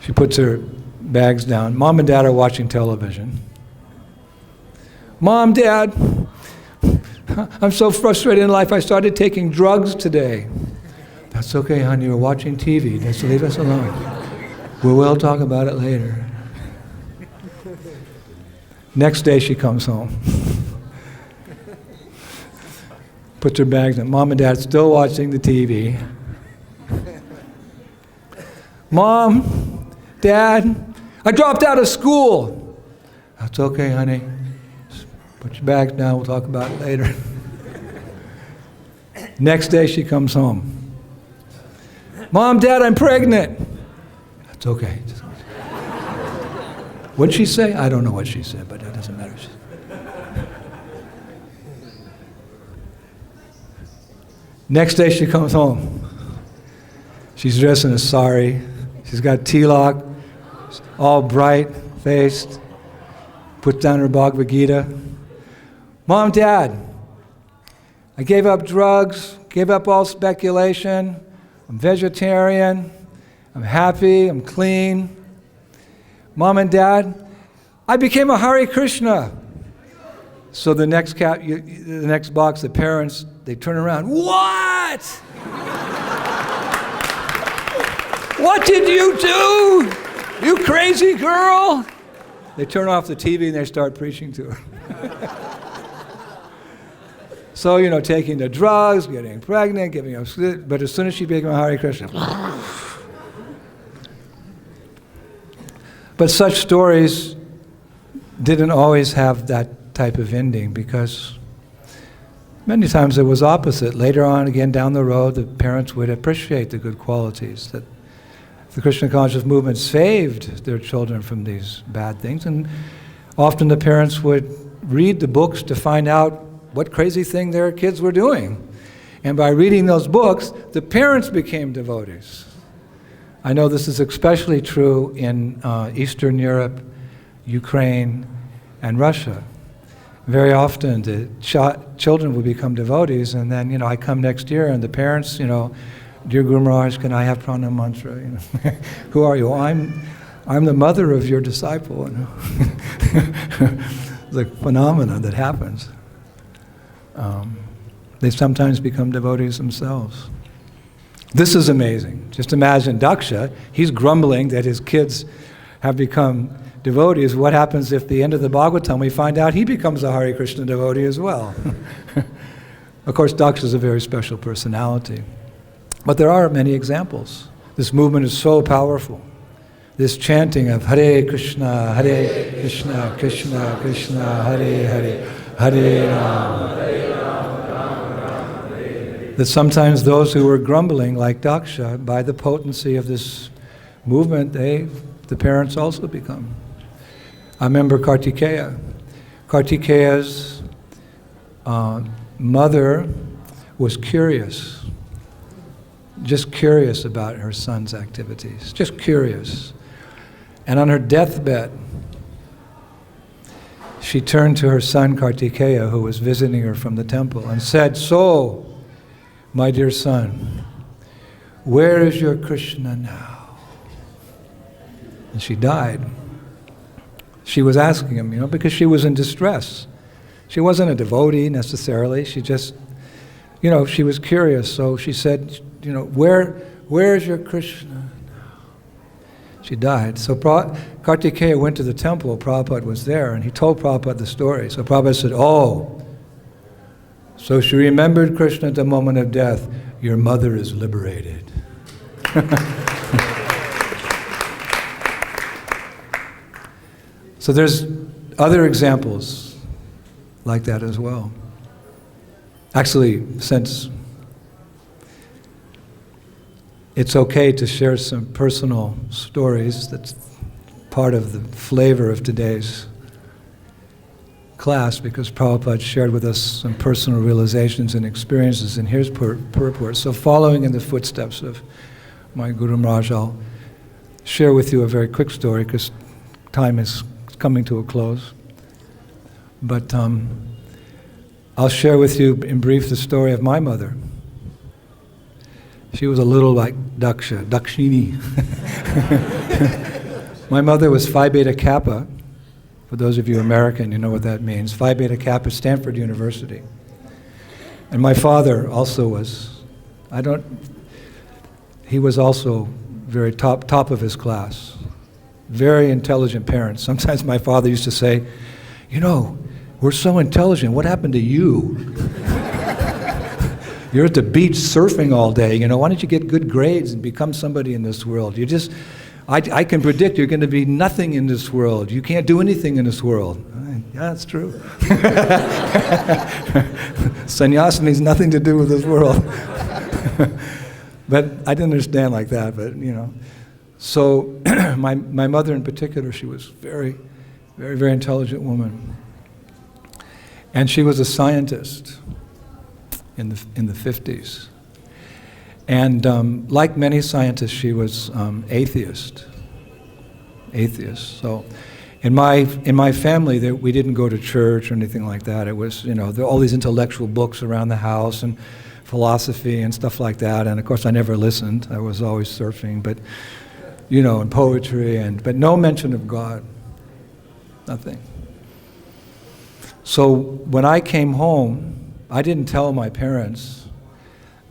S1: She puts her bags down. Mom and Dad are watching television. Mom, Dad, I'm so frustrated in life, I started taking drugs today. That's okay, honey, we're watching TV. Just leave us alone. We will talk about it later. Next day she comes home. Puts her bags down. Mom and Dad still watching the TV. Mom, Dad, I dropped out of school. That's okay, honey. Put your bags down, we'll talk about it later. Next day she comes home. Mom, Dad, I'm pregnant. That's okay. What'd she say? I don't know what she said, but that doesn't matter. Next day she comes home. She's dressed in a sari. She's got tilak, all bright-faced. Puts down her Bhagavad Gita. Mom, Dad, I gave up drugs, gave up all speculation. I'm vegetarian. I'm happy. I'm clean. Mom and Dad, I became a Hare Krishna. So the next box, the parents, they turn around. What? What did you do? You crazy girl! They turn off the TV and they start preaching to her. So, taking the drugs, getting pregnant, giving up, but as soon as she became a Hare Krishna. But such stories didn't always have that type of ending, because many times it was opposite. Later on, again, down the road, the parents would appreciate the good qualities that the Krishna conscious movement saved their children from these bad things. And often the parents would read the books to find out what crazy thing their kids were doing. And by reading those books, the parents became devotees. I know this is especially true in Eastern Europe, Ukraine, and Russia. Very often the children will become devotees, and then, I come next year and the parents, dear Guru Maharaj, can I have pranam mantra? Who are you? I'm the mother of your disciple. It's a phenomenon that happens. They sometimes become devotees themselves. This is amazing. Just imagine Daksha, he's grumbling that his kids have become devotees. What happens if at the end of the Bhagavatam we find out he becomes a Hare Krishna devotee as well? Of course, Daksha is a very special personality. But there are many examples. This movement is so powerful. This chanting of Hare Krishna, Krishna Krishna, Hare Hare, Hare Rama, that sometimes those who were grumbling, like Daksha, by the potency of this movement, the parents also become. I remember Kartikeya. Kartikeya's mother was curious, just curious about her son's activities, just curious. And on her deathbed, she turned to her son Kartikeya, who was visiting her from the temple, and said, "So, my dear son, where is your Krishna now?" And she died. She was asking him, because she was in distress. She wasn't a devotee necessarily. She just, she was curious. So she said, where is your Krishna now? She died. So Kartikeya went to the temple. Prabhupada was there, and he told Prabhupada the story. So Prabhupada said, "Oh, so she remembered Krishna at the moment of death. Your mother is liberated." So there's other examples like that as well. Actually, since it's okay to share some personal stories, that's part of the flavor of today's class, because Prabhupada shared with us some personal realizations and experiences, and here's purport. So following in the footsteps of my Guru Maharaj, I'll share with you a very quick story, because time is coming to a close. But I'll share with you in brief the story of my mother. She was a little like Daksha, Dakshini. My mother was Phi Beta Kappa. For those of you American, you know what that means. Phi Beta Kappa, Stanford University. And my father also was, he was also very top of his class. Very intelligent parents. Sometimes my father used to say, we're so intelligent, what happened to you? You're at the beach surfing all day, why don't you get good grades and become somebody in this world? I can predict you're going to be nothing in this world. You can't do anything in this world. Yeah, that's true. Sannyas means nothing to do with this world. But I didn't understand like that, but So my mother in particular, she was very, very, very intelligent woman. And she was a scientist in the 50s. And like many scientists, she was atheist. So in my family, we didn't go to church or anything like that. It was, there were all these intellectual books around the house and philosophy and stuff like that. And of course, I never listened. I was always surfing, but and poetry, but no mention of God. Nothing. So when I came home, I didn't tell my parents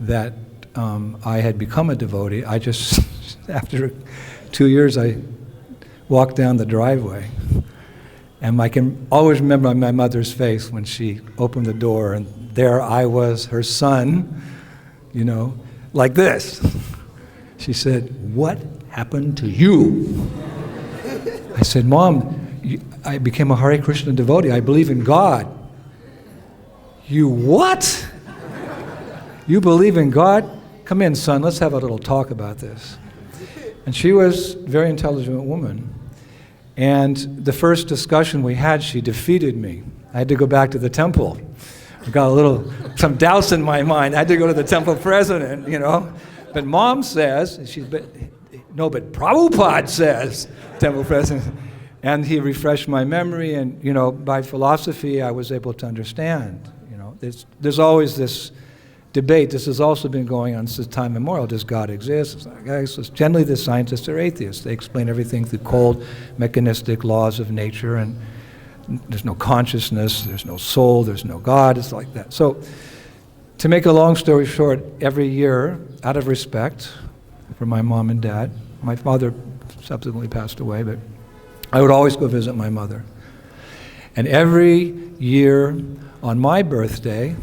S1: that I had become a devotee. I just, after 2 years, I walked down the driveway. And I can always remember my mother's face when she opened the door, and there I was, her son, you know, like this. She said, "What happened to you?" I said, "Mom, I became a Hare Krishna devotee. I believe in God." "You what? You believe in God? Come in, son, let's have a little talk about this." And she was a very intelligent woman. And the first discussion we had, she defeated me. I had to go back to the temple. I got some doubts in my mind. I had to go to the temple president, you know. But Mom says, but Prabhupada says, temple president. And he refreshed my memory, and, you know, by philosophy, I was able to understand. You know, there's always this debate. This has also been going on since time immemorial. Does God exist? So generally, the scientists are atheists. They explain everything through cold, mechanistic laws of nature, and there's no consciousness, there's no soul, there's no God. It's like that. So, to make a long story short, every year, out of respect for my mom and dad, my father subsequently passed away, but I would always go visit my mother. And every year on my birthday,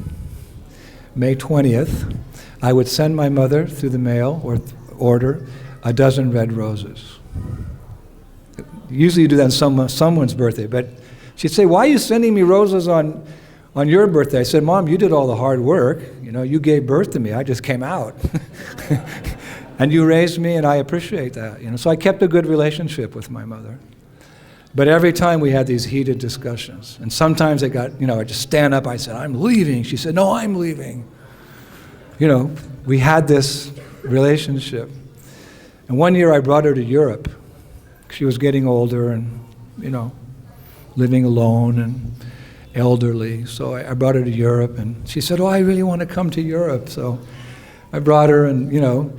S1: May 20th, I would send my mother through the mail or order a dozen red roses. Usually you do that on someone's birthday, but she'd say, "Why are you sending me roses on your birthday?" I said, "Mom, you did all the hard work. You know, you gave birth to me. I just came out. And you raised me, and I appreciate that." You know, so I kept a good relationship with my mother. But every time we had these heated discussions. And sometimes I got, you know, I'd just stand up, I said, "I'm leaving." She said, "No, I'm leaving." You know, we had this relationship. And one year I brought her to Europe. She was getting older and, you know, living alone and elderly. So I brought her to Europe, and she said, "Oh, I really want to come to Europe." So I brought her, and, you know,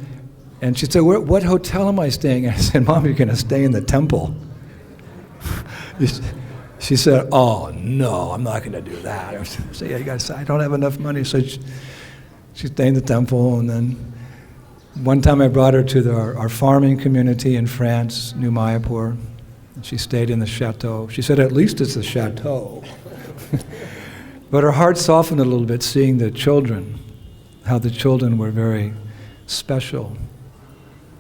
S1: and she said, "What hotel am I staying at?" I said, "Mom, you're going to stay in the temple." She said, "Oh, no, I'm not going to do that." I said, "Yeah, you got to say, I don't have enough money." So she stayed in the temple, and then one time I brought her to our farming community in France, New Mayapur. She stayed in the chateau. She said, "At least it's a chateau." But her heart softened a little bit seeing the children, how the children were very special.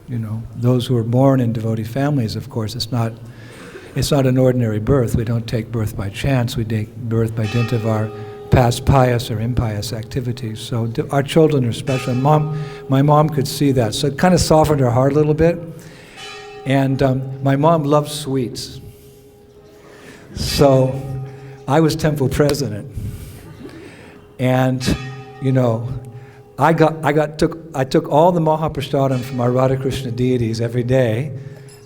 S1: You know, those who were born in devotee families, of course, it's not an ordinary birth. We don't take birth by chance. We take birth by dint of our past pious or impious activities. So our children are special. And my mom could see that. So it kind of softened her heart a little bit. And my mom loved sweets. So I was temple president. And, you know, I took all the Mahaprasadam from our Radha Krishna deities every day.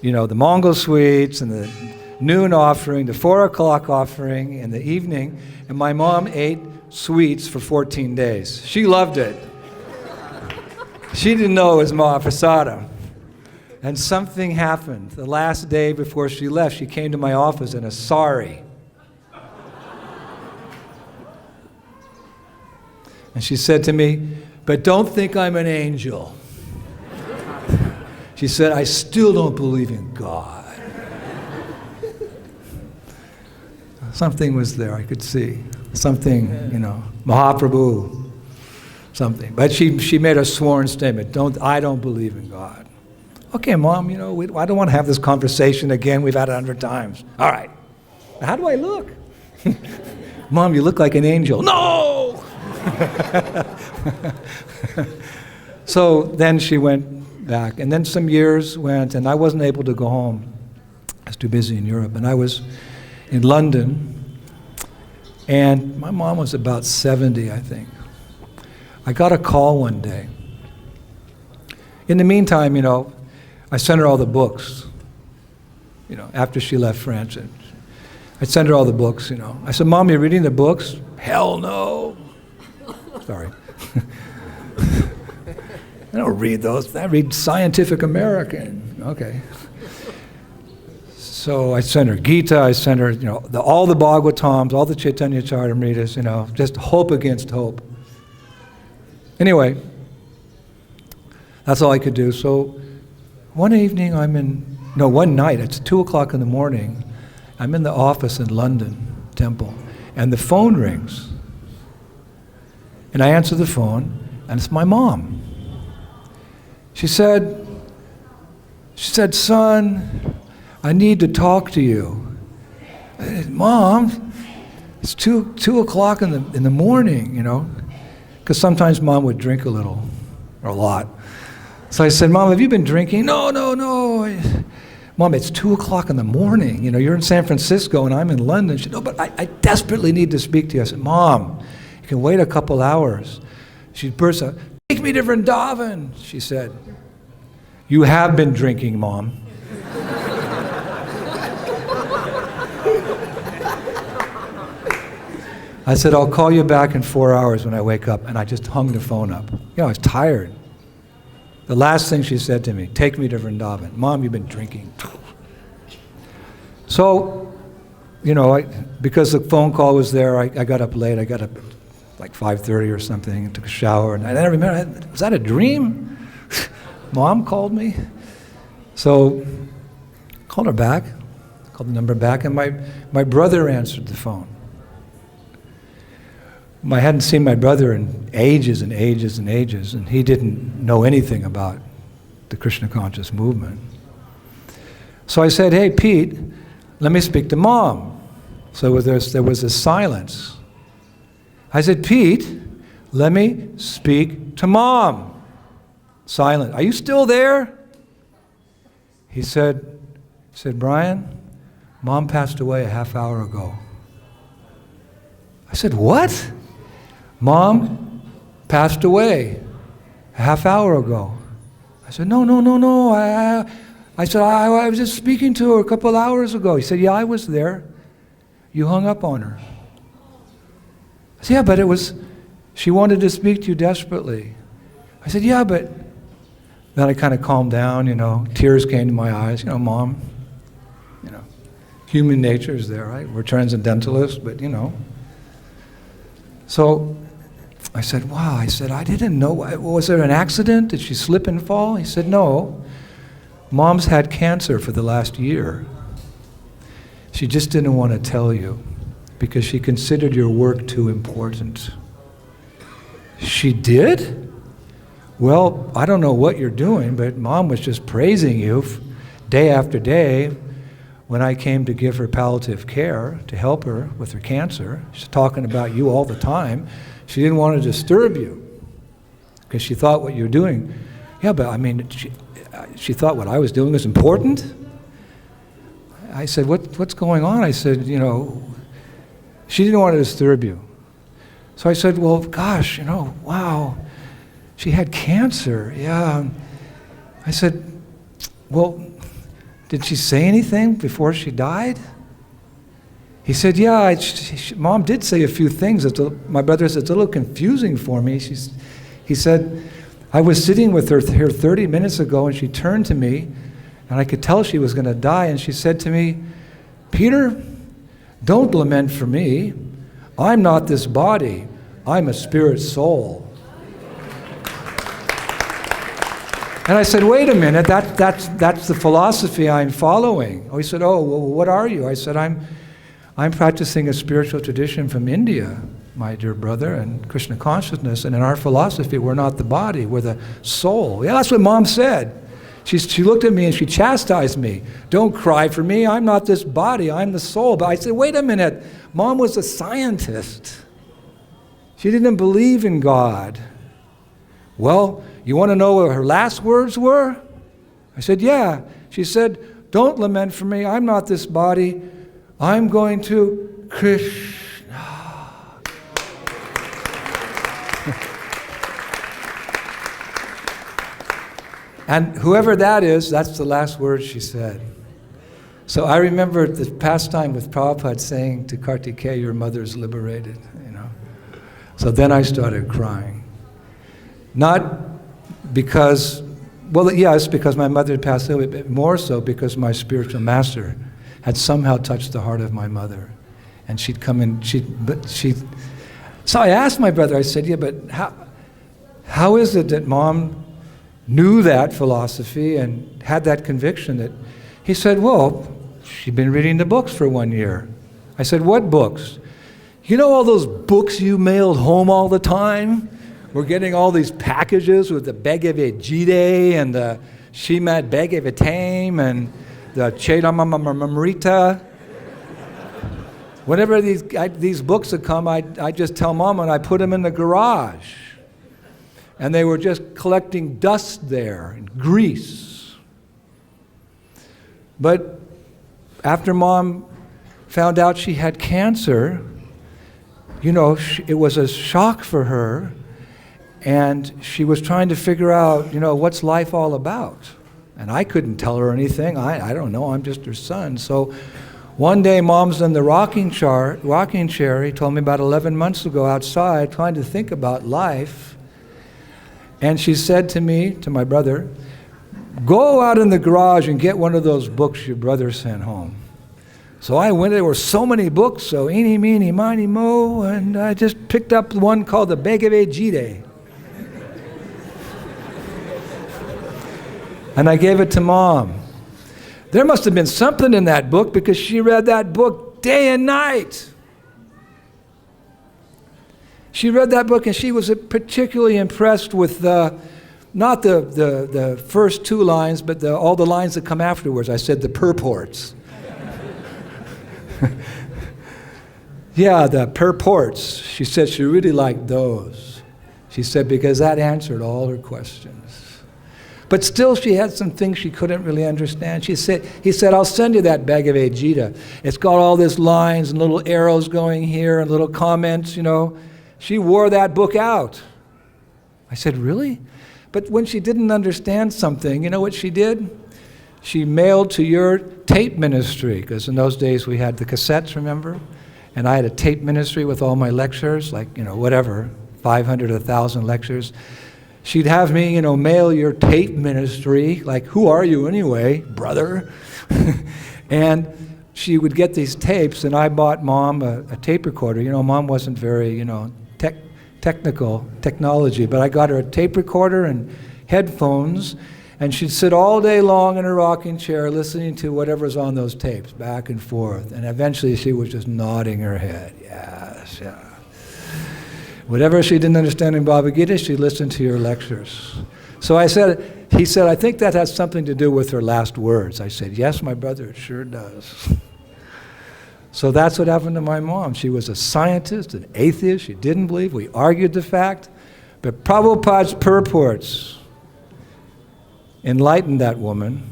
S1: You know, the Mongol sweets and the noon offering, the 4 o'clock offering in the evening, and my mom ate sweets for 14 days. She loved it. She didn't know it was Mahaprasadam. And something happened. The last day before she left, she came to my office in a sari. And she said to me, "But don't think I'm an angel." She said, "I still don't believe in God." Something was there, I could see. Something, you know, Mahaprabhu, something. But she made a sworn statement, I don't believe in God. "Okay, Mom, you know, I don't want to have this conversation again. We've had it 100 times. All right. How do I look?" "Mom, you look like an angel." "No!" So then she went back. And then some years went, and I wasn't able to go home. I was too busy in Europe. And I was in London, and my mom was about 70, I think. I got a call one day. In the meantime, you know, I sent her all the books, you know, after she left France. I sent her all the books, you know. I said, "Mom, you reading the books?" "Hell no." Sorry. I don't read those. I read Scientific American. Okay. So I sent her Gita, I sent her, you know, all the Bhagavatams, all the Chaitanya Charitamritas, you know, just hope against hope. Anyway, that's all I could do. So one evening I'm in one night, it's 2 o'clock in the morning, I'm in the office in London, Temple, and the phone rings. And I answer the phone, and it's my mom. She said, son, I need to talk to you. I said, Mom, it's 2 o'clock in the morning, you know, because sometimes Mom would drink a little, or a lot. So I said, Mom, have you been drinking? No. Mom, it's 2 o'clock in the morning. You know, you're in San Francisco and I'm in London. She said, no, but I desperately need to speak to you. I said, Mom, you can wait a couple hours. She burst out, take me to Vrindavan, she said. You have been drinking, Mom. I said, I'll call you back in 4 hours when I wake up. And I just hung the phone up. You know, I was tired. The last thing she said to me, take me to Vrindavan. Mom, you've been drinking. So, you know, because the phone call was there, I got up late. I got up at like 5:30 or something and took a shower. And I remember, was that a dream? Mom called me. So, called her back, called the number back, and my brother answered the phone. I hadn't seen my brother in ages and ages and ages, and he didn't know anything about the Krishna conscious movement. So I said, hey, Pete, let me speak to Mom. So there was a silence. I said, Pete, let me speak to Mom. Silence. Are you still there? He said, Brian, Mom passed away a half hour ago. I said, what? Mom passed away a half hour ago. I said, no. I said, I was just speaking to her a couple hours ago. He said, yeah, I was there. You hung up on her. I said, yeah, but she wanted to speak to you desperately. I said, yeah, but then I kind of calmed down, you know, tears came to my eyes. You know, Mom, you know, human nature is there, right? We're transcendentalists, but you know. So I said, wow, I didn't know. Was there an accident? Did she slip and fall? He said, no. Mom's had cancer for the last year. She just didn't want to tell you because she considered your work too important. She did? Well, I don't know what you're doing, but Mom was just praising you day after day when I came to give her palliative care to help her with her cancer. She's talking about you all the time. She didn't want to disturb you because she thought what you're doing. Yeah, but I mean, she thought what I was doing was important. I said, what's going on? I said, you know, she didn't want to disturb you. So I said, well, gosh, you know, wow, she had cancer, yeah. I said, well, did she say anything before she died? He said, yeah, Mom did say a few things. My brother said, it's a little confusing for me. He said, I was sitting with her 30 minutes ago and she turned to me and I could tell she was going to die and she said to me, Peter, don't lament for me. I'm not this body. I'm a spirit soul. And I said, wait a minute, that's the philosophy I'm following. Oh, he said, oh, well, what are you? I said, I'm practicing a spiritual tradition from India, my dear brother, and Krishna consciousness. And in our philosophy, we're not the body, we're the soul. Yeah, that's what Mom said. She looked at me and she chastised me. Don't cry for me, I'm not this body, I'm the soul. But I said, wait a minute, Mom was a scientist. She didn't believe in God. Well, you want to know what her last words were? I said, yeah. She said, don't lament for me, I'm not this body, I'm going to Krishna. And whoever that is, that's the last word she said. So I remember the pastime with Prabhupada saying to Kartikeya, your mother's liberated, you know. So then I started crying. Not because, well, yes, because my mother had passed away, but more so because my spiritual master had somehow touched the heart of my mother. And she'd come in, so I asked my brother, I said, yeah, but how is it that Mom knew that philosophy and had that conviction that He said, well, she'd been reading the books for 1 year. I said, what books? You know all those books you mailed home all the time? We're getting all these packages with the Bhagavad Gita and the Shrimad Bhagavatam and the Chaitamamamrita. Whenever these books would come, I just tell Mom and I put them in the garage. And they were just collecting dust there, and grease. But after Mom found out she had cancer, you know, it was a shock for her. And she was trying to figure out, you know, what's life all about? And I couldn't tell her anything. I don't know, I'm just her son. So one day, Mom's in the rocking chair. He told me about 11 months ago outside, trying to think about life. And she said to me, to my brother, go out in the garage and get one of those books your brother sent home. So I went, there were so many books, so eeny, meeny, miny, mo, and I just picked up one called the Bhagavad Gita. And I gave it to Mom. There must have been something in that book because she read that book day and night. She read that book and she was particularly impressed with not the first 2 lines, but all the lines that come afterwards. I said the purports. Yeah, the purports. She said she really liked those. She said because that answered all her questions. But still she had some things she couldn't really understand. He said, I'll send you that Bhagavad Gita. It's got all these lines and little arrows going here and little comments, you know. She wore that book out. I said, really? But when she didn't understand something, you know what she did? She mailed to your tape ministry, because in those days we had the cassettes, remember? And I had a tape ministry with all my lectures, like, you know, whatever, 500, 1,000 lectures. She'd have me, you know, mail your tape ministry, like, who are you anyway, brother? And she would get these tapes, and I bought Mom a tape recorder. You know, Mom wasn't very, you know, technology, but I got her a tape recorder and headphones, and she'd sit all day long in her rocking chair listening to whatever's on those tapes, back and forth. And eventually she was just nodding her head, yes, yeah. Whatever she didn't understand in Bhagavad Gita, she listened to your lectures. So he said, I think that has something to do with her last words. I said, yes, my brother, it sure does. So that's what happened to my mom. She was a scientist, an atheist. She didn't believe. We argued the fact. But Prabhupada's purports enlightened that woman,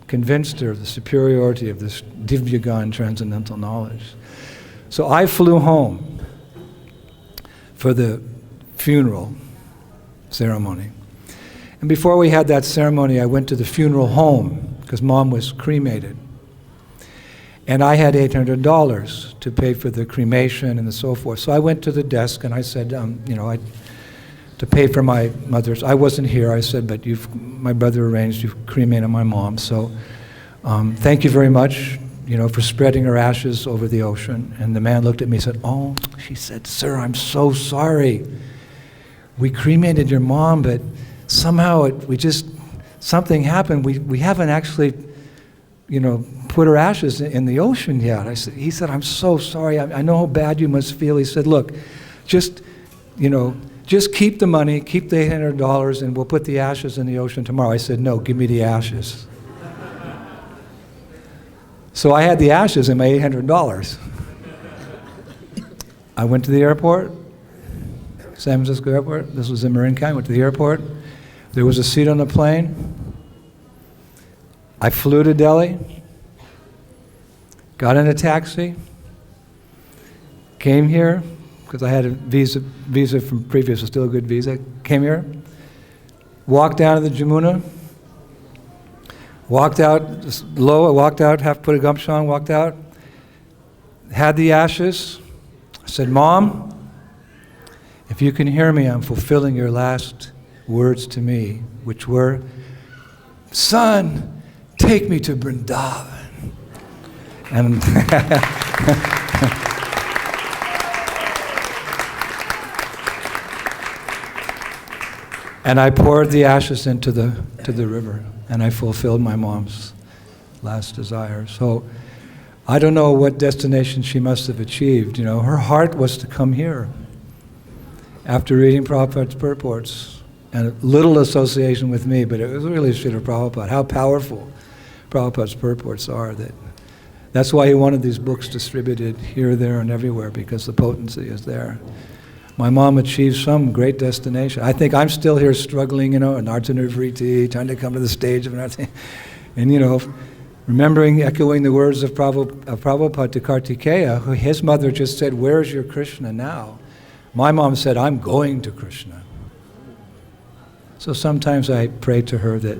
S1: convinced her of the superiority of this Divyagan transcendental knowledge. So I flew home for the funeral ceremony. And before we had that ceremony, I went to the funeral home because Mom was cremated. And I had $800 to pay for the cremation and so forth. So I went to the desk and I said, you know, to pay for my mother's. I wasn't here. I said, but my brother arranged, you've cremated my mom. So thank you very much, you know, for spreading her ashes over the ocean. And the man looked at me and said, oh, she said, sir, I'm so sorry. We cremated your mom, but somehow something happened. We haven't actually, you know, put her ashes in the ocean yet. He said, I'm so sorry. I know how bad you must feel. He said, look, just keep the money, keep the $800, and we'll put the ashes in the ocean tomorrow. I said, no, give me the ashes. So I had the ashes and my $800. I went to the airport, San Francisco airport. This was in Marin County. Went to the airport. There was a seat on the plane. I flew to Delhi, got in a taxi, came here, because I had a visa from previous, was still a good visa, came here, walked down to the Jamuna, walked out just low, I walked out, put a gumshoe on, walked out, had the ashes. I said, Mom, if you can hear me, I'm fulfilling your last words to me, which were, son, take me to Vrindavan. And and I poured the ashes into the river, and I fulfilled my mom's last desire. So I don't know what destination she must have achieved. Her heart was to come here. After reading Prabhupada's purports, and little association with me, but it was really Srila Prabhupada, how powerful Prabhupada's purports are. That's why he wanted these books distributed here, there, and everywhere, because the potency is there. My mom achieved some great destination. I think I'm still here struggling, an Artanavriti, trying to come to the stage of an Artanavriti. And, remembering, echoing the words of Prabhupada to Kartikeya, who his mother just said, "Where's your Krishna now?" My mom said, "I'm going to Krishna." So sometimes I pray to her that,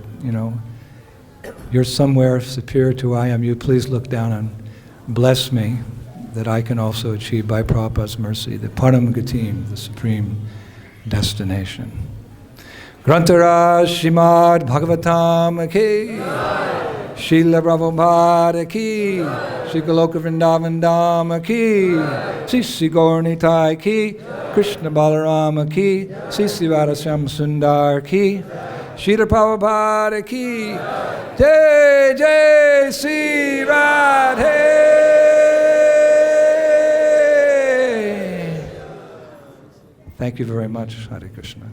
S1: you're somewhere superior to I am. You please look down and bless me, that I can also achieve by Prabhupada's mercy the Param Gatim, the supreme destination. Grantaraj Srimad Bhagavatam ki, Srila Prabhupada ki, Sri Goloka Vrindavan Dham ki, Sri Gaurnitai ki, Krishna Balarama ki, Sri Radhashyam Sundar ki, Srila Prabhupada ki, Jai Jai Sri Radhe. Thank you very much, Hare Krishna.